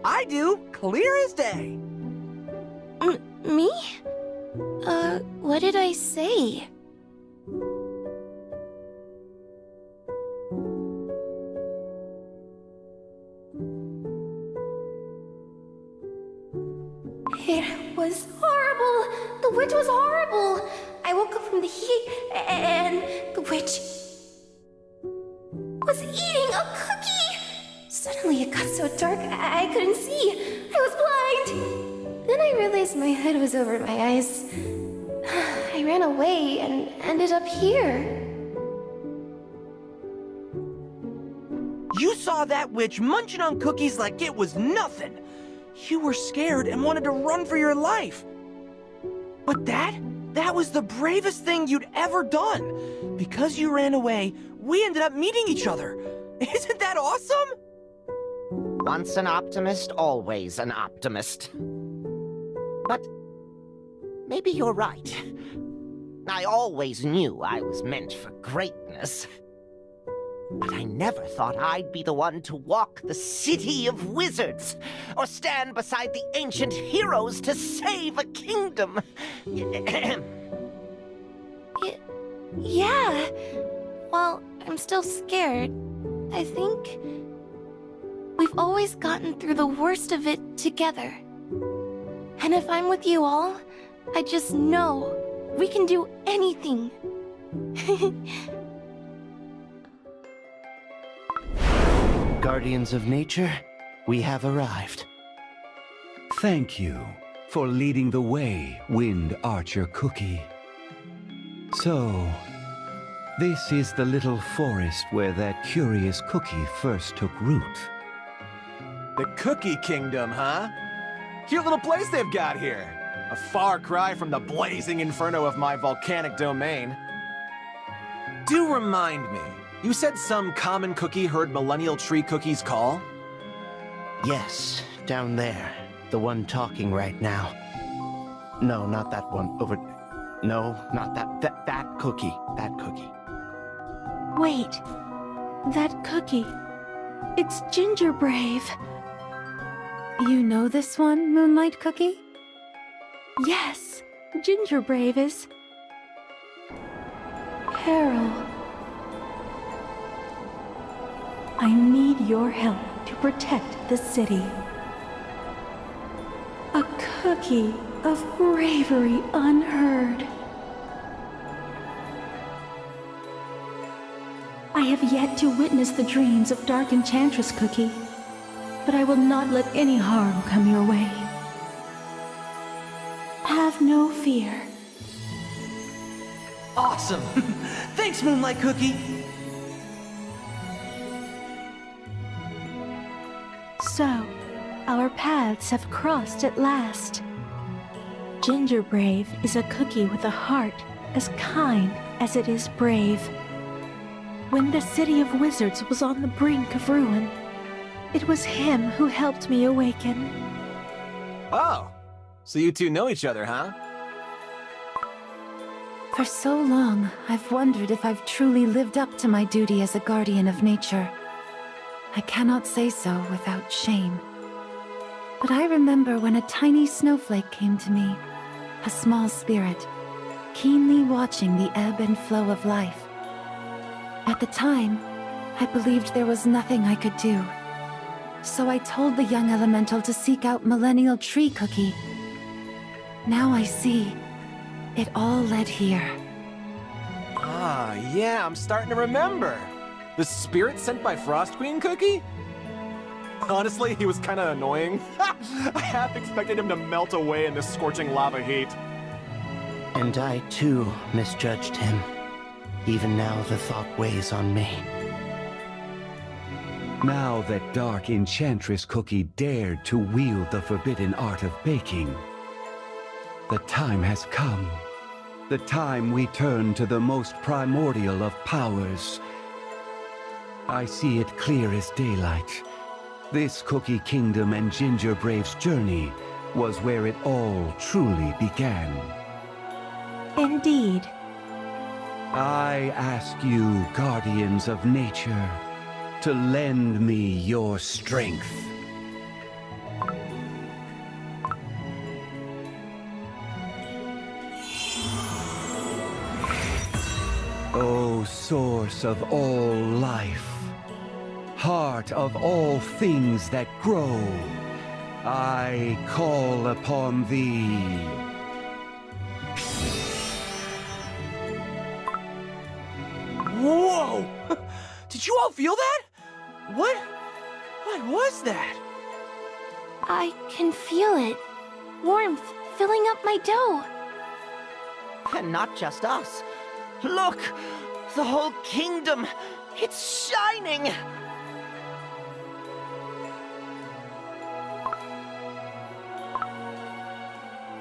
I do, clear as day. Me? What did I say? It was horrible! The witch was horrible! I woke up from the heat, and the witch was eating a cookie! Suddenly it got so dark, I couldn't see. I was blind! Then I realized my head was over my eyes. I ran away and ended up here. You saw that witch munching on cookies like it was nothing. You were scared and wanted to run for your life. But that was the bravest thing you'd ever done. Because you ran away, we ended up meeting each other. Isn't that awesome? Once an optimist, always an optimist. But maybe you're right. I always knew I was meant for greatness. But I never thought I'd be the one to walk the city of wizards, or stand beside the ancient heroes to save a kingdom. Yeah. Well, I'm still scared. I think we've always gotten through the worst of it together. And if I'm with you all, I just know we can do anything. Guardians of Nature, we have arrived. Thank you for leading the way, Wind Archer Cookie. So, this is the little forest where that curious cookie first took root. The Cookie Kingdom, huh? Cute little place they've got here. A far cry from the blazing inferno of my volcanic domain. Do remind me, you said some common cookie heard Millennial Tree Cookie's call? Yes, down there. The one talking right now. No, not that one. Over... No, not that. That cookie. That cookie. Wait. That cookie. It's Ginger Brave. You know this one, Moonlight Cookie? Yes, Ginger Brave is... Peril. I need your help to protect the city. A cookie of bravery unheard. I have yet to witness the dreams of Dark Enchantress Cookie, but I will not let any harm come your way. Have no fear. Awesome! Thanks, Moonlight Cookie! So, our paths have crossed at last. Ginger Brave is a cookie with a heart as kind as it is brave. When the city of wizards was on the brink of ruin, it was him who helped me awaken. Oh, so you two know each other, huh? For so long, I've wondered if I've truly lived up to my duty as a guardian of nature. I cannot say so without shame. But I remember when a tiny snowflake came to me, a small spirit, keenly watching the ebb and flow of life. At the time, I believed there was nothing I could do. So I told the young elemental to seek out Millennial Tree Cookie. Now I see. It all led here. Ah, yeah, I'm starting to remember. The spirit sent by Frost Queen Cookie? Honestly, he was kinda annoying. I half expected him to melt away in the scorching lava heat. And I too misjudged him. Even now the thought weighs on me. Now that Dark Enchantress Cookie dared to wield the forbidden art of baking, the time has come. The time we turn to the most primordial of powers. I see it clear as daylight. This Cookie Kingdom and Ginger Brave's journey was where it all truly began. Indeed. I ask you, guardians of nature, to lend me your strength. O source of all life, heart of all things that grow, I call upon thee. Whoa! Did you all feel that? What was that? I can feel it. Warmth filling up my dough. And not just us. Look! The whole kingdom! It's shining!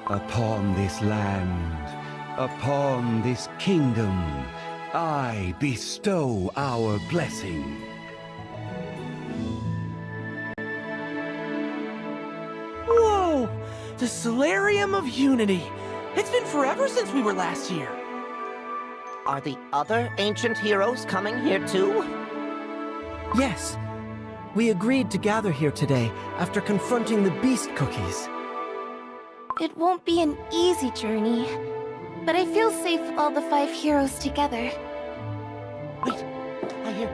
Upon this land, upon this kingdom, I bestow our blessing. Whoa! The Solarium of Unity! It's been forever since we were last here. Are the other ancient heroes coming here too? Yes. We agreed to gather here today after confronting the Beast Cookies. It won't be an easy journey, but I feel safe with all the 5 heroes together. Wait, I hear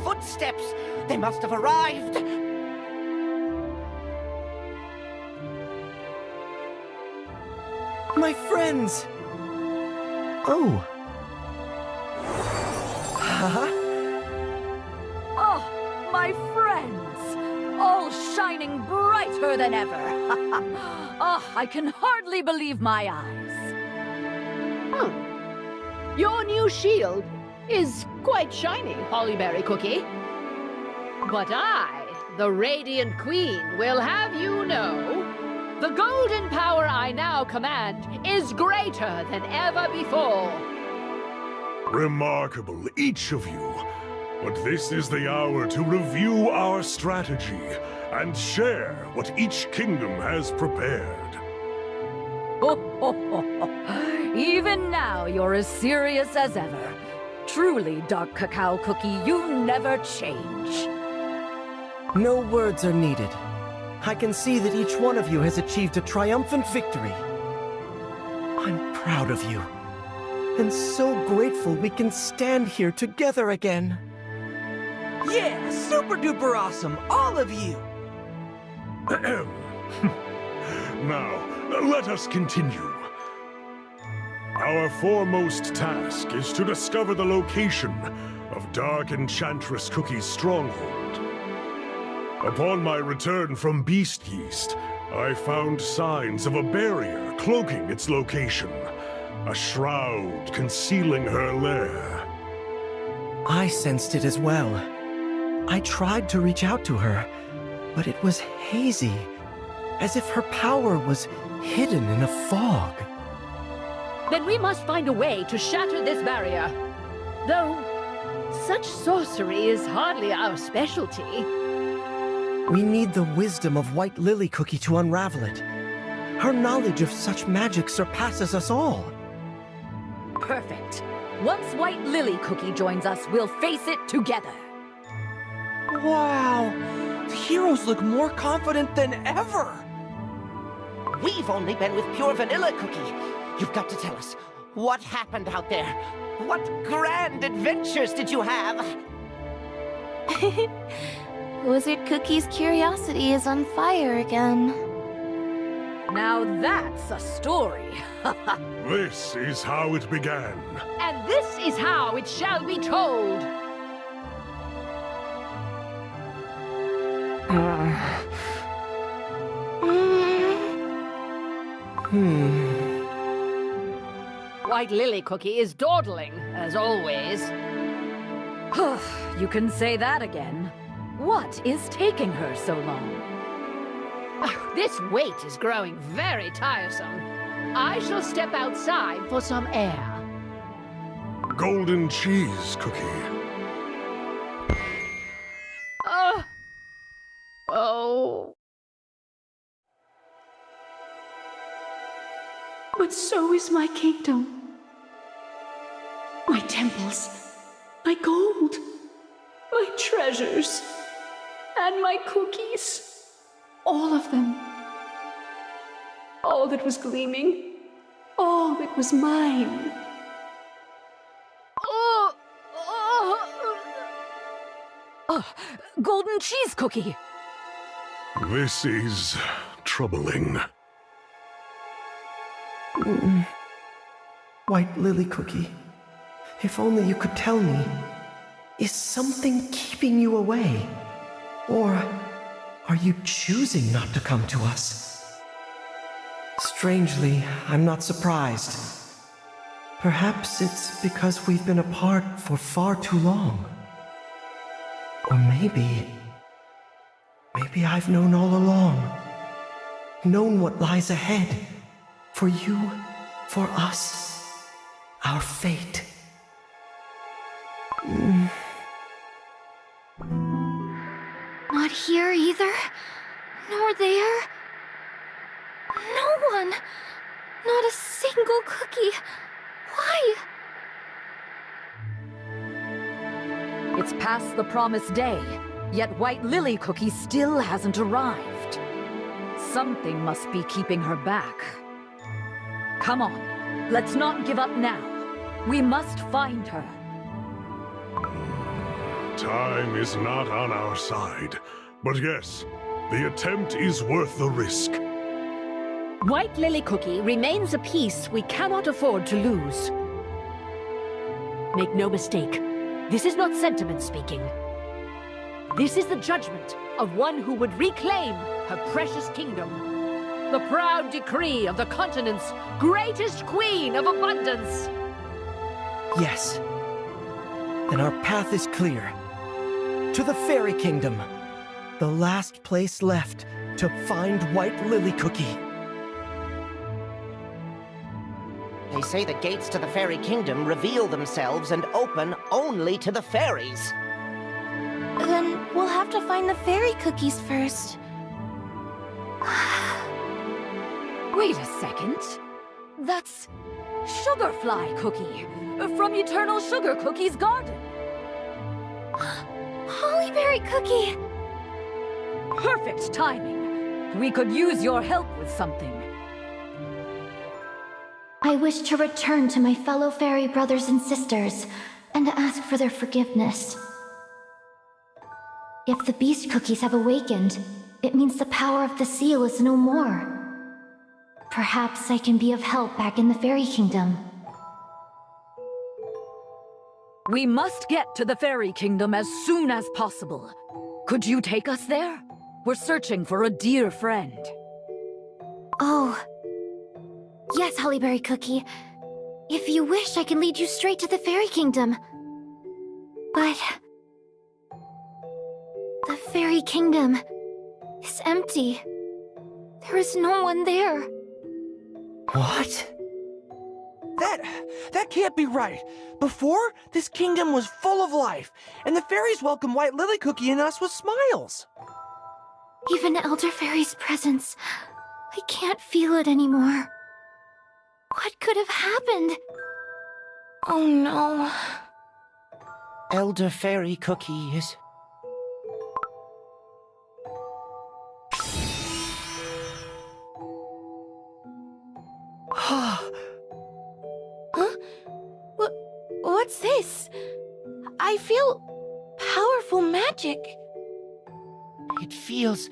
footsteps. They must have arrived. My friends! Oh. Haha. Oh, my friends! All shining brighter than ever! Oh, I can hardly believe my eyes. Your new shield is quite shiny, Hollyberry Cookie. But I, the Radiant Queen, will have you know, the golden power I now command is greater than ever before. Remarkable, each of you. But this is the hour to review our strategy and share what each kingdom has prepared. Even now, you're as serious as ever. Truly, Dark Cacao Cookie, you never change. No words are needed. I can see that each one of you has achieved a triumphant victory. I'm proud of you. And so grateful we can stand here together again. Yeah, super duper awesome, all of you! Now, let us continue. Our foremost task is to discover the location of Dark Enchantress Cookie's stronghold. Upon my return from Beast Yeast, I found signs of a barrier cloaking its location. A shroud concealing her lair. I sensed it as well. I tried to reach out to her, but it was hazy, as if her power was hidden in a fog. Then we must find a way to shatter this barrier. Though, such sorcery is hardly our specialty. We need the wisdom of White Lily Cookie to unravel it. Her knowledge of such magic surpasses us all. Perfect. Once White Lily Cookie joins us, we'll face it together. Wow! The heroes look more confident than ever! We've only been with pure vanilla Cookie. You've got to tell us, What happened out there? What grand adventures did you have? Wizard Cookie's curiosity is on fire again. Now that's a story. This is how it began. And this is how it shall be told. White Lily Cookie is dawdling, as always. You can say that again. What is taking her so long? This wait is growing very tiresome. I shall step outside for some air. Golden cheese cookie. Oh. But so is my kingdom. My temples, my gold, my treasures, and my cookies. All of them. All that was gleaming. All that was mine. Golden cheese cookie! This is troubling. White Lily Cookie, if only you could tell me, is something keeping you away? Or are you choosing not to come to us? Strangely, I'm not surprised. Perhaps it's because we've been apart for far too long. Or maybe I've known all along. Known what lies ahead. For you, for us, our fate. Not here either, nor there. No one. Not a single cookie. Why? It's past the promised day, yet White Lily Cookie still hasn't arrived. Something must be keeping her back. Come on, let's not give up now. We must find her. Time is not on our side. But yes, the attempt is worth the risk. White Lily Cookie remains a piece we cannot afford to lose. Make no mistake, this is not sentiment speaking. This is the judgment of one who would reclaim her precious kingdom. The proud decree of the continent's greatest queen of abundance. Yes. Then our path is clear. To the Fairy Kingdom. The last place left to find White Lily Cookie. They say the gates to the Fairy Kingdom reveal themselves and open only to the fairies. Then we'll have to find the fairy cookies first. Wait a second. That's Sugarfly Cookie from Eternal Sugar Cookie's garden. Hollyberry Cookie! Perfect timing. We could use your help with something. I wish to return to my fellow fairy brothers and sisters and to ask for their forgiveness. If the beast cookies have awakened, it means the power of the seal is no more. Perhaps I can be of help back in the Fairy Kingdom. We must get to the Fairy Kingdom as soon as possible. Could you take us there? We're searching for a dear friend. Oh. Yes, Hollyberry Cookie. If you wish, I can lead you straight to the Fairy Kingdom. But the Fairy Kingdom is empty. There is no one there. What? That can't be right. Before, this kingdom was full of life, and the fairies welcomed White Lily Cookie and us with smiles. Even Elder Fairy's presence, I can't feel it anymore. What could have happened? Oh no. Elder Fairy Cookies. Huh? What's this? I feel powerful magic. It feels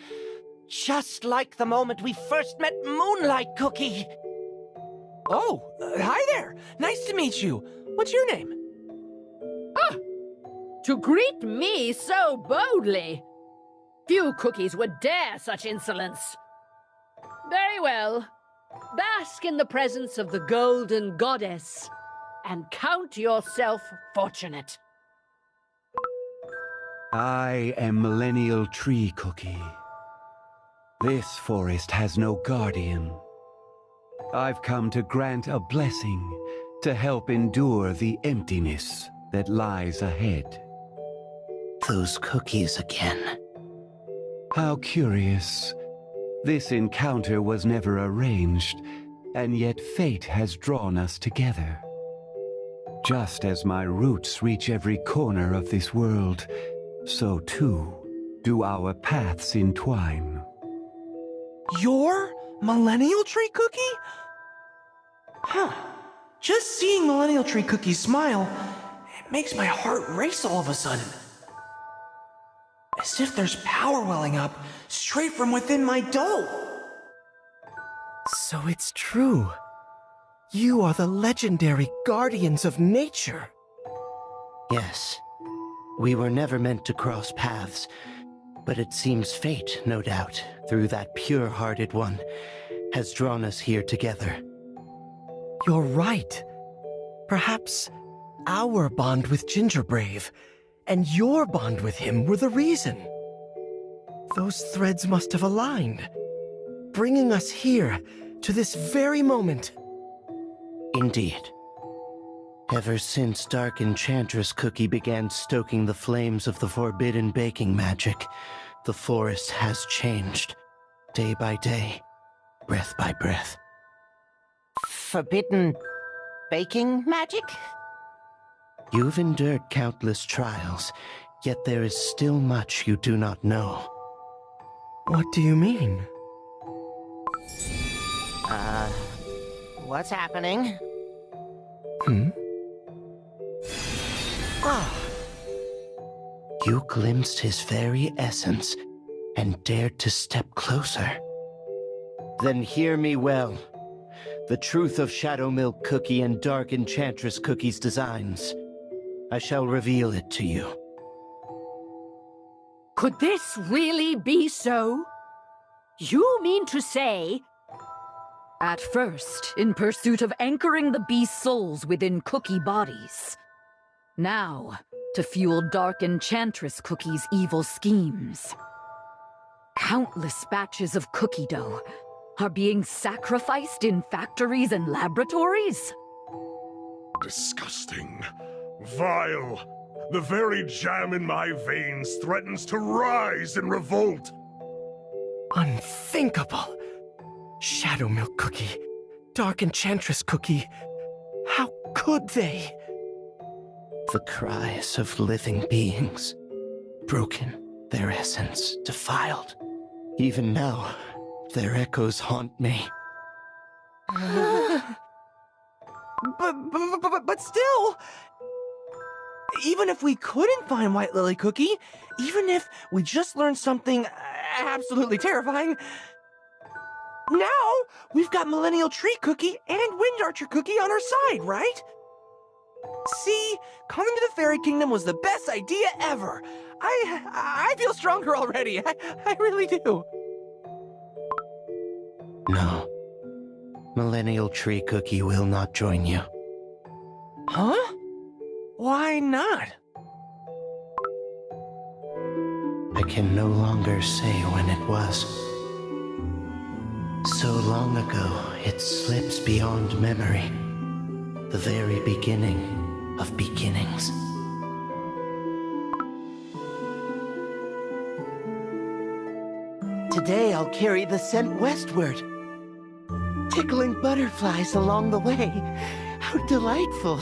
just like the moment we first met Moonlight Cookie. Oh, hi there. Nice to meet you. What's your name? Ah! To greet me so boldly! Few cookies would dare such insolence. Very well. Bask in the presence of the Golden Goddess, and count yourself fortunate. I am Millennial Tree Cookie. This forest has no guardian. I've come to grant a blessing to help endure the emptiness that lies ahead. Those cookies again. How curious. This encounter was never arranged, and yet fate has drawn us together. Just as my roots reach every corner of this world, so too do our paths entwine. You're Millennial Tree Cookie? Huh. Just seeing Millennial Tree Cookie smile, it makes my heart race all of a sudden. As if there's power welling up straight from within my dough. So it's true. You are the legendary guardians of nature. Yes. We were never meant to cross paths, but it seems fate, no doubt, through that pure-hearted one, has drawn us here together. You're right. Perhaps our bond with Gingerbrave and your bond with him were the reason. Those threads must have aligned, bringing us here to this very moment. Indeed. Ever since Dark Enchantress Cookie began stoking the flames of the forbidden baking magic, the forest has changed, day by day, breath by breath. Forbidden baking magic? You've endured countless trials, yet there is still much you do not know. What do you mean? What's happening? You glimpsed his very essence and dared to step closer. Then hear me well. The truth of Shadow Milk Cookie and Dark Enchantress Cookie's designs. I shall reveal it to you. Could this really be so? You mean to say... At first, in pursuit of anchoring the beast's souls within cookie bodies. Now, to fuel Dark Enchantress Cookie's evil schemes. Countless batches of cookie dough are being sacrificed in factories and laboratories? Disgusting. Vile. The very jam in my veins threatens to rise in revolt. Unthinkable. Shadow Milk Cookie, Dark Enchantress Cookie, how could they? The cries of living beings, broken, their essence defiled. Even now, their echoes haunt me. But still, even if we couldn't find White Lily Cookie, even if we just learned something absolutely terrifying, now we've got Millennial Tree Cookie and Wind Archer Cookie on our side, right? See, coming to the Fairy Kingdom was the best idea ever. I feel stronger already. I really do. No. Millennial Tree Cookie will not join you. Huh? Why not? I can no longer say when it was. So long ago, it slips beyond memory. The very beginning of beginnings. Today I'll carry the scent westward. Tickling butterflies along the way. How delightful.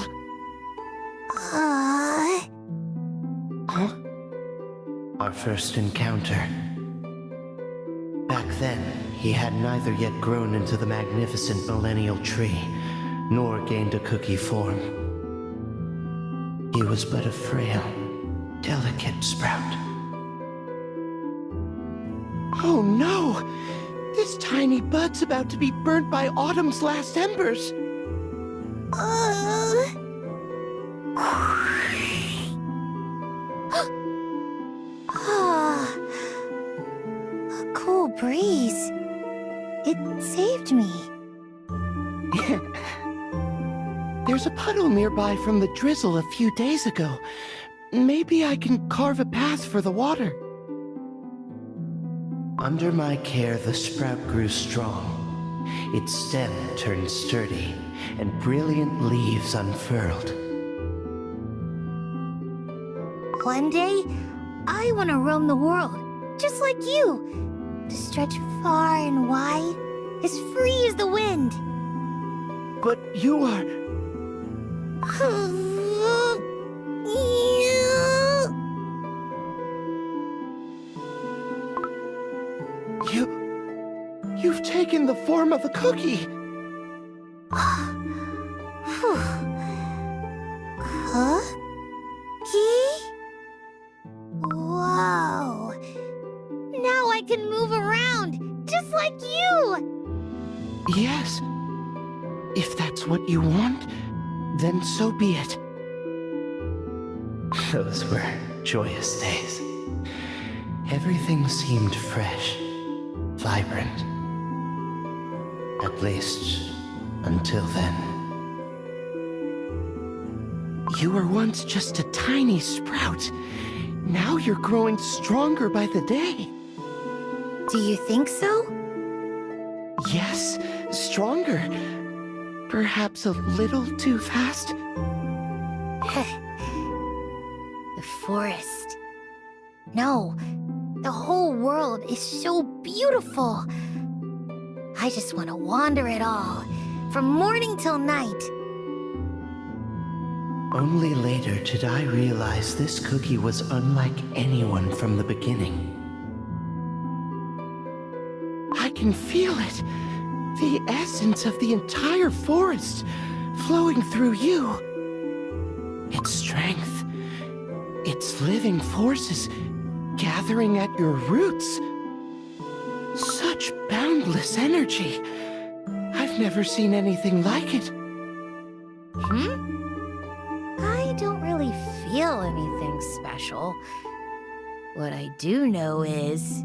Huh? Our first encounter. Back then, he had neither yet grown into the magnificent millennial tree, nor gained a cookie form. He was but a frail, delicate sprout. Oh no! This tiny bud's about to be burnt by autumn's last embers. A cool breeze. It saved me. There's a puddle nearby from the drizzle a few days ago. Maybe I can carve a path for the water. Under my care, the sprout grew strong. Its stem turned sturdy, and brilliant leaves unfurled. One day, I want to roam the world, just like you. To stretch far and wide, as free as the wind. But you are... You've taken the form of a cookie. Cookie? Whoa. Now I can move around, just like you. Yes. If that's what you want, then so be it. Those were joyous days. Everything seemed fresh, vibrant. At least, until then. You were once just a tiny sprout. Now you're growing stronger by the day. Do you think so? Yes, stronger. Perhaps a little too fast. The forest. No, the whole world is so beautiful. I just want to wander it all, from morning till night. Only later did I realize this cookie was unlike anyone from the beginning. I can feel it. The essence of the entire forest flowing through you. Its strength, its living forces gathering at your roots. Such boundless energy. I've never seen anything like it. I don't really feel anything special. What I do know is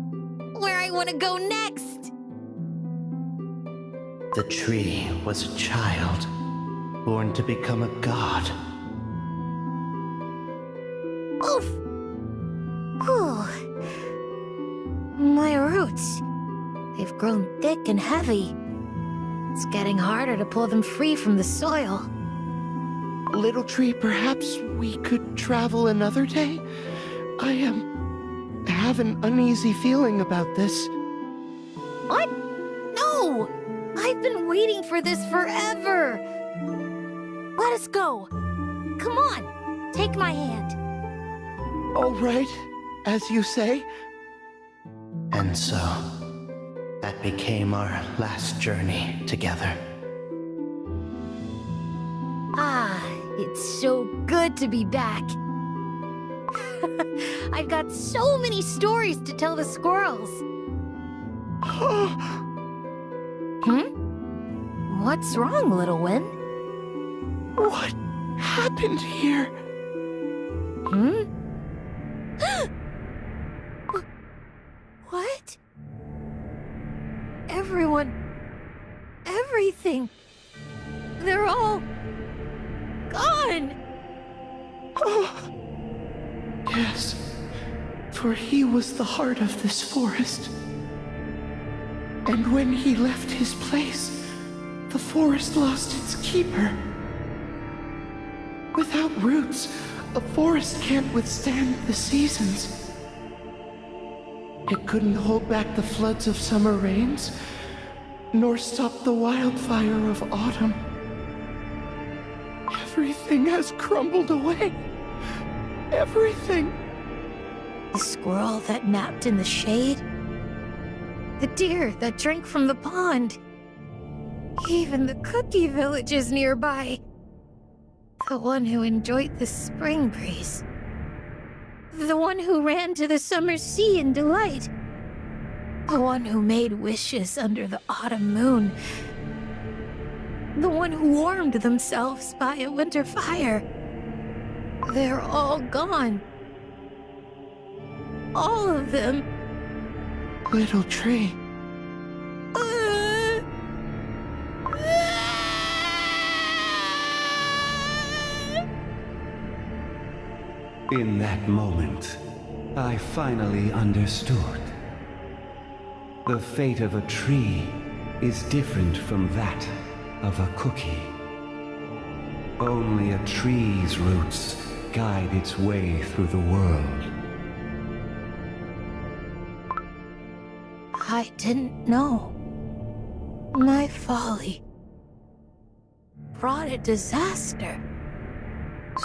where I want to go next. The tree was a child, born to become a god. Oof! Whew. My roots. They've grown thick and heavy. It's getting harder to pull them free from the soil. Little tree, perhaps we could travel another day? I have an uneasy feeling about this. What? No! I've been waiting for this forever! Let us go! Come on, take my hand. All right, as you say. And so, that became our last journey together. Ah, it's so good to be back. I've got so many stories to tell the squirrels. What's wrong, little one? What happened here? What? Everyone... everything... they're all... gone! Yes, for he was the heart of this forest. And when he left his place, the forest lost its keeper. Without roots, a forest can't withstand the seasons. It couldn't hold back the floods of summer rains, nor stop the wildfire of autumn. Everything has crumbled away. Everything. The squirrel that napped in the shade. The deer that drank from the pond. Even the cookie villages nearby. The one who enjoyed the spring breeze. The one who ran to the summer sea in delight. The one who made wishes under the autumn moon. The one who warmed themselves by a winter fire. They're all gone. All of them. Little tree. In that moment, I finally understood. The fate of a tree is different from that of a cookie. Only a tree's roots guide its way through the world. I didn't know. My folly brought a disaster.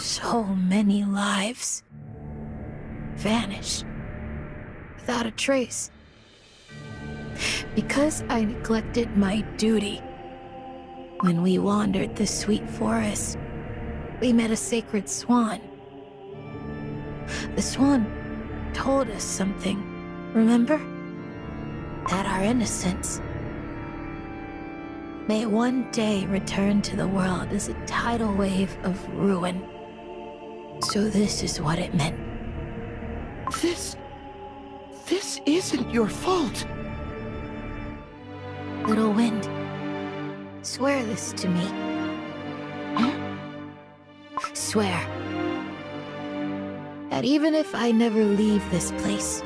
So many lives vanished without a trace. Because I neglected my duty. When we wandered the sweet forest, we met a sacred swan. The swan told us something, remember? That our innocence may one day return to the world as a tidal wave of ruin. So this is what it meant. This isn't your fault. Little wind, swear this to me. Huh? Swear that even if I never leave this place,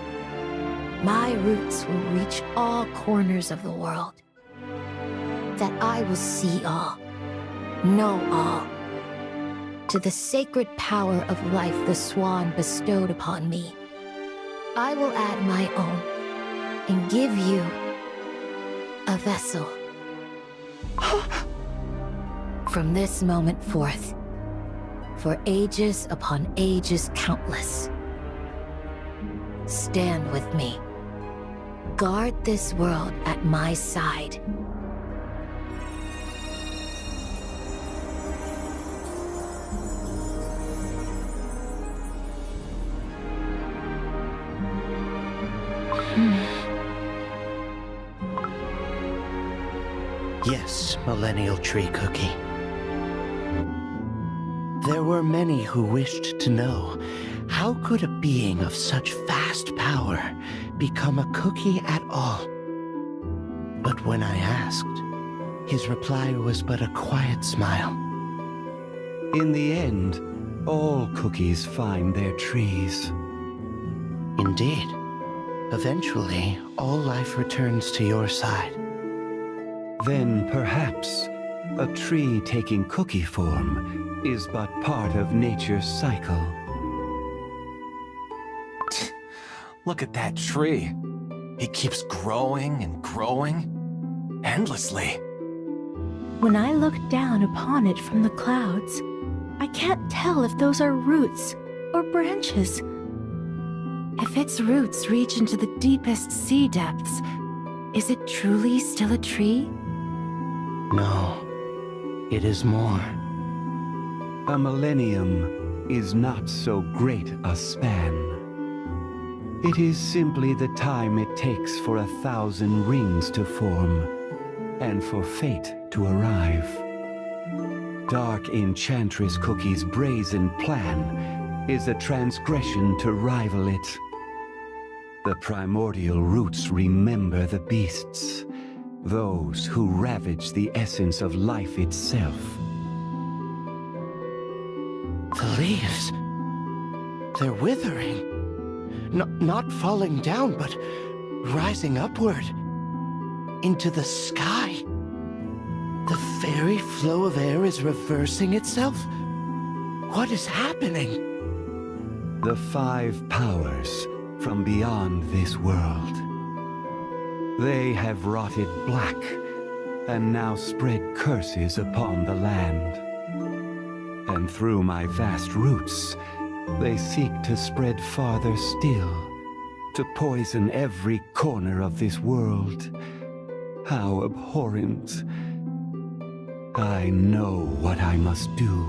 my roots will reach all corners of the world. That I will see all, know all. To the sacred power of life the swan bestowed upon me, I will add my own and give you a vessel. From this moment forth, for ages upon ages countless, stand with me. Guard this world at my side. Yes, Millennial Tree Cookie. There were many who wished to know, how could a being of such vast power become a cookie at all? But when I asked, his reply was but a quiet smile. In the end, all cookies find their trees. Indeed. Eventually, all life returns to your side. Then perhaps a tree taking cookie form is but part of nature's cycle. Look at that tree. It keeps growing and growing, endlessly. When I look down upon it from the clouds, I can't tell if those are roots or branches. If its roots reach into the deepest sea depths, is it truly still a tree? No, it is more. A millennium is not so great a span. It is simply the time it takes for 1,000 rings to form, and for fate to arrive. Dark Enchantress Cookie's brazen plan is a transgression to rival it. The primordial roots remember the beasts, those who ravage the essence of life itself. The leaves, they're withering. Not falling down, but rising upward into the sky. The very flow of air is reversing itself. What is happening? The 5 powers from beyond this world. They have rotted black and now spread curses upon the land. And through my vast roots, they seek to spread farther still, to poison every corner of this world. How abhorrent. I know what I must do.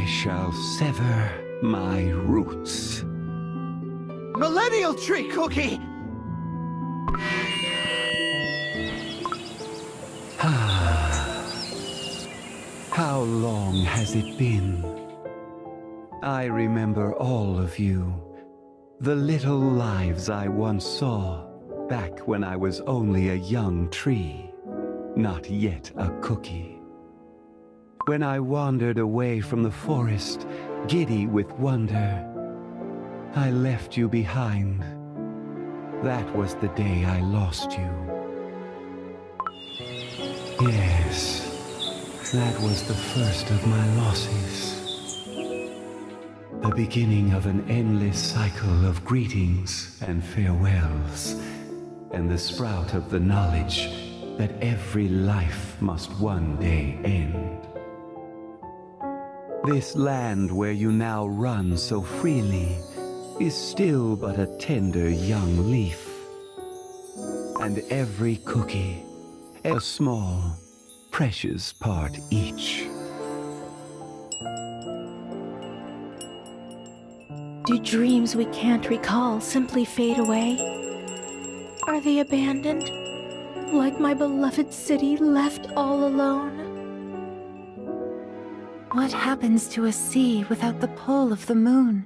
I shall sever my roots. Millennial Tree Cookie! How long has it been? I remember all of you. The little lives I once saw, back when I was only a young tree, not yet a cookie. When I wandered away from the forest, giddy with wonder, I left you behind. That was the day I lost you. Yes, that was the first of my losses. The beginning of an endless cycle of greetings and farewells, and the sprout of the knowledge that every life must one day end. This land where you now run so freely is still but a tender young leaf. And every cookie, a small, precious part each. Do dreams we can't recall simply fade away? Are they abandoned? Like my beloved city left all alone? What happens to a sea without the pull of the moon?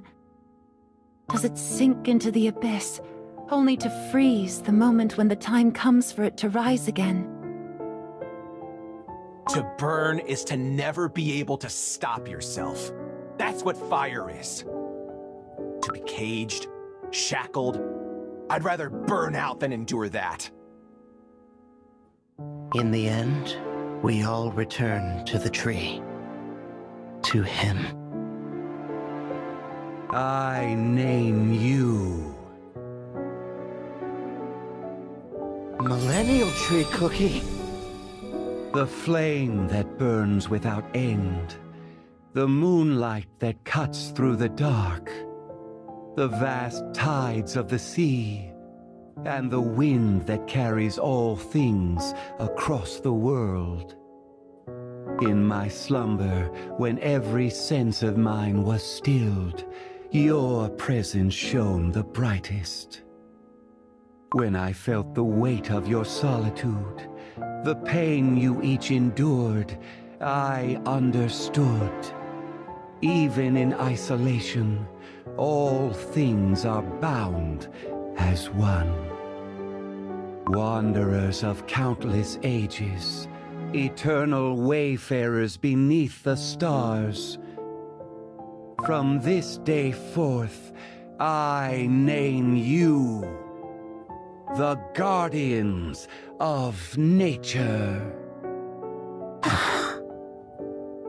Does it sink into the abyss, only to freeze the moment when the time comes for it to rise again? To burn is to never be able to stop yourself. That's what fire is. To be caged, shackled, I'd rather burn out than endure that. In the end, we all return to the tree. To him. I name you Millennial Tree Cookie. the flame that burns without end, the moonlight that cuts through the dark, the vast tides of the sea, and the wind that carries all things across the world. In my slumber, when every sense of mine was stilled, your presence shone the brightest. When I felt the weight of your solitude, the pain you each endured, I understood. Even in isolation, all things are bound as one. Wanderers of countless ages, eternal wayfarers beneath the stars. From this day forth, I name you the Guardians of Nature.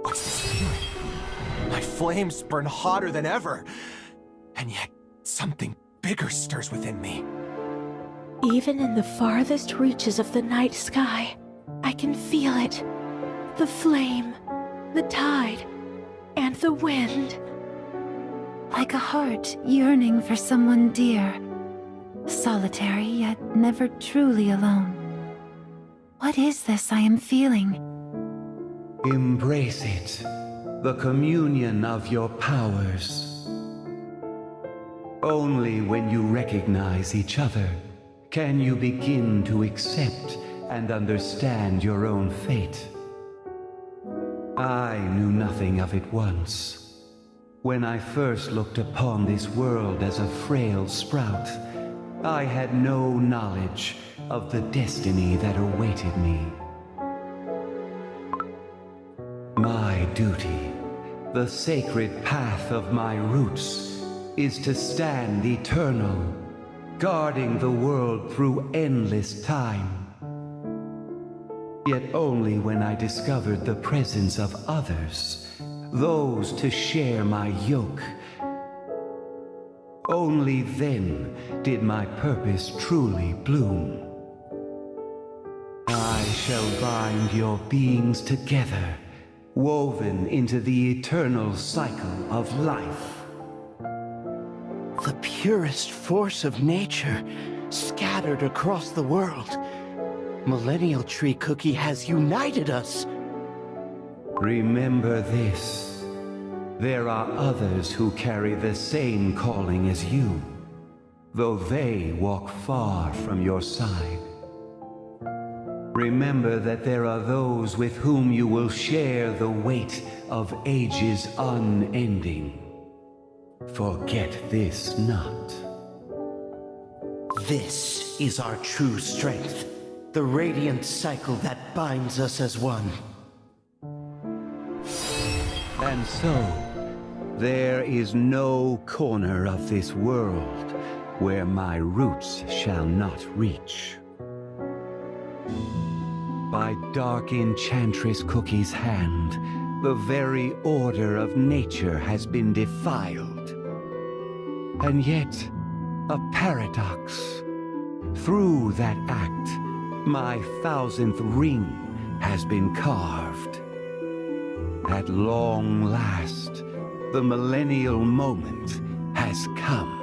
What's this feeling? My flames burn hotter than ever, and yet something bigger stirs within me. Even in the farthest reaches of the night sky, I can feel it. The flame, the tide, and the wind. Like a heart yearning for someone dear. Solitary, yet never truly alone. What is this I am feeling? Embrace it, the communion of your powers. Only when you recognize each other can you begin to accept and understand your own fate. I knew nothing of it once. When I first looked upon this world as a frail sprout, I had no knowledge of the destiny that awaited me. My duty, the sacred path of my roots, is to stand eternal, guarding the world through endless time. Yet only when I discovered the presence of others, those to share my yoke, only then did my purpose truly bloom. I shall bind your beings together, woven into the eternal cycle of life. The purest force of nature, scattered across the world. Millennial Tree Cookie has united us. Remember this. There are others who carry the same calling as you, though they walk far from your side. Remember that there are those with whom you will share the weight of ages unending. Forget this not. This is our true strength, the radiant cycle that binds us as one. And so, there is no corner of this world where my roots shall not reach. By dark enchantress Cookie's hand, the very order of nature has been defiled. And yet, a paradox. Through that act, my 1000th ring has been carved. At long last, the millennial moment has come.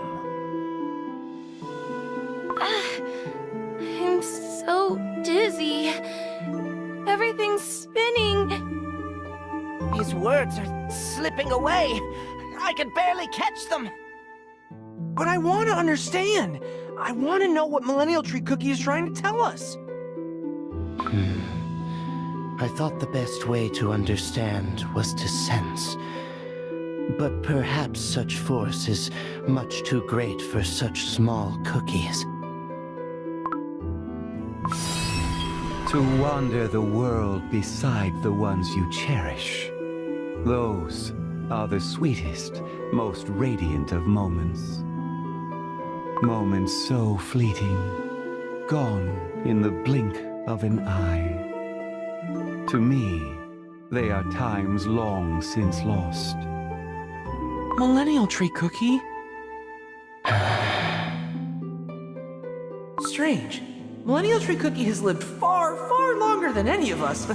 I'm so dizzy. Everything's spinning. His words are slipping away. I can barely catch them. But I want to understand. I want to know what Millennial Tree Cookie is trying to tell us. I thought the best way to understand was to sense. But perhaps such force is much too great for such small cookies. To wander the world beside the ones you cherish. Those are the sweetest, most radiant of moments. Moments so fleeting, gone in the blink of an eye. To me, they are times long since lost. Millennial Tree Cookie? Strange. Millennial Tree Cookie has lived far, far longer than any of us.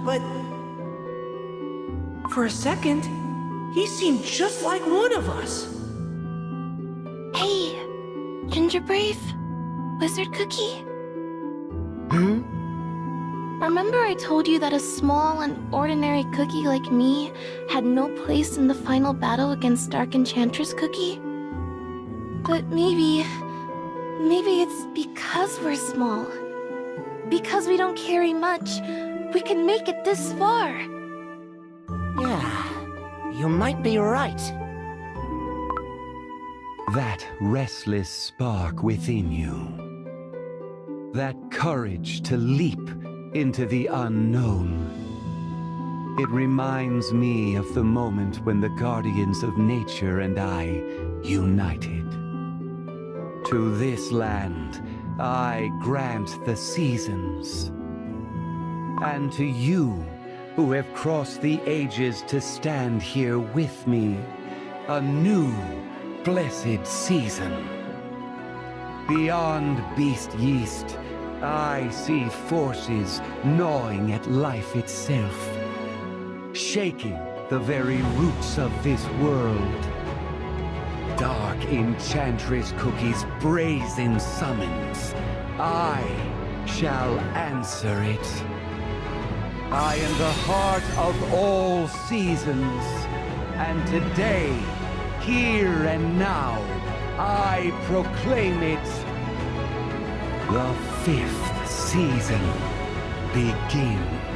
But for a second, he seemed just like one of us. Hey, Gingerbrave? Wizard Cookie? Remember I told you that a small and ordinary cookie like me had no place in the final battle against Dark Enchantress Cookie? But maybe it's because we're small. Because we don't carry much, we can make it this far. Yeah, you might be right. That restless spark within you. That courage to leap into the unknown. It reminds me of the moment when the guardians of nature and I united. To this land, I grant the seasons. And to you, who have crossed the ages to stand here with me, a new, blessed season. Beyond beast yeast, I see forces gnawing at life itself, shaking the very roots of this world. Dark Enchantress Cookie's brazen summons, I shall answer it. I am the heart of all seasons, and today, here and now, I proclaim it. The 5th season begins.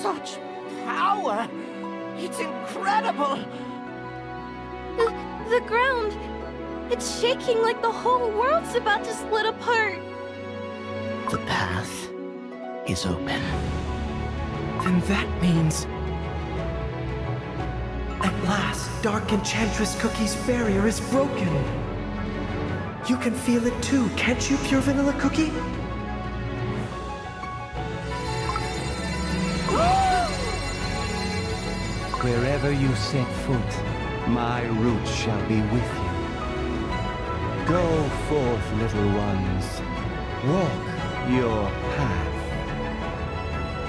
Such power! It's incredible! The ground, It's shaking like the whole world's about to split apart. The path is open. Then that means... At last, Dark Enchantress Cookie's barrier is broken. You can feel it too, can't you, Pure Vanilla Cookie? Wherever you set foot, my roots shall be with you. Go forth, little ones. Walk your path.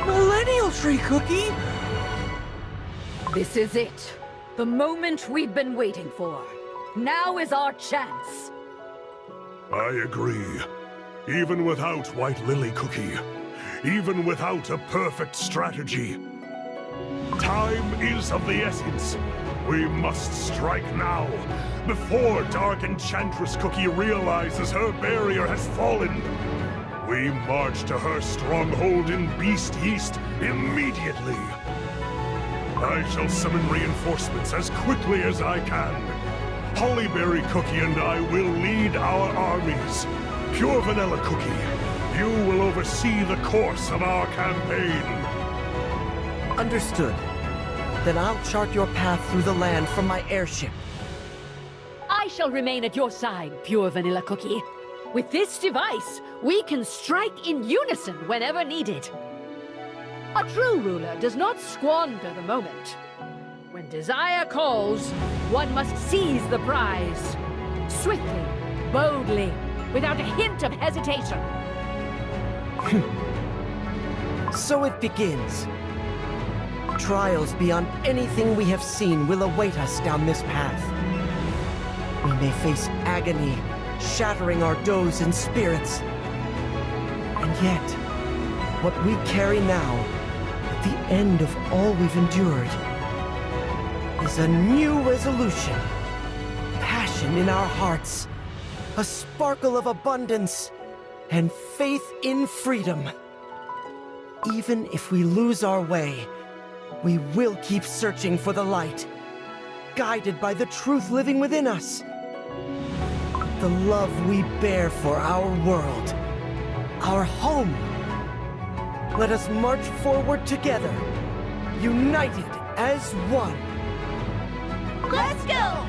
Millennial Tree Cookie! This is it. The moment we've been waiting for. Now is our chance. I agree. Even without White Lily Cookie, even without a perfect strategy, time is of the essence. We must strike now, before Dark Enchantress Cookie realizes her barrier has fallen. We march to her stronghold in Beast East immediately. I shall summon reinforcements as quickly as I can. Hollyberry Cookie and I will lead our armies. Pure Vanilla Cookie, you will oversee the course of our campaign. Understood. Then I'll chart your path through the land from my airship. I shall remain at your side, Pure Vanilla Cookie. With this device, we can strike in unison whenever needed. A true ruler does not squander the moment. When desire calls, one must seize the prize. Swiftly, boldly, without a hint of hesitation. So it begins. Trials beyond anything we have seen will await us down this path. We may face agony, shattering our doughs and spirits. And yet, what we carry now, at the end of all we've endured, is a new resolution, passion in our hearts, a sparkle of abundance, and faith in freedom. Even if we lose our way, we will keep searching for the light, guided by the truth living within us. The love we bear for our world, our home. Let us march forward together, united as one. Let's go!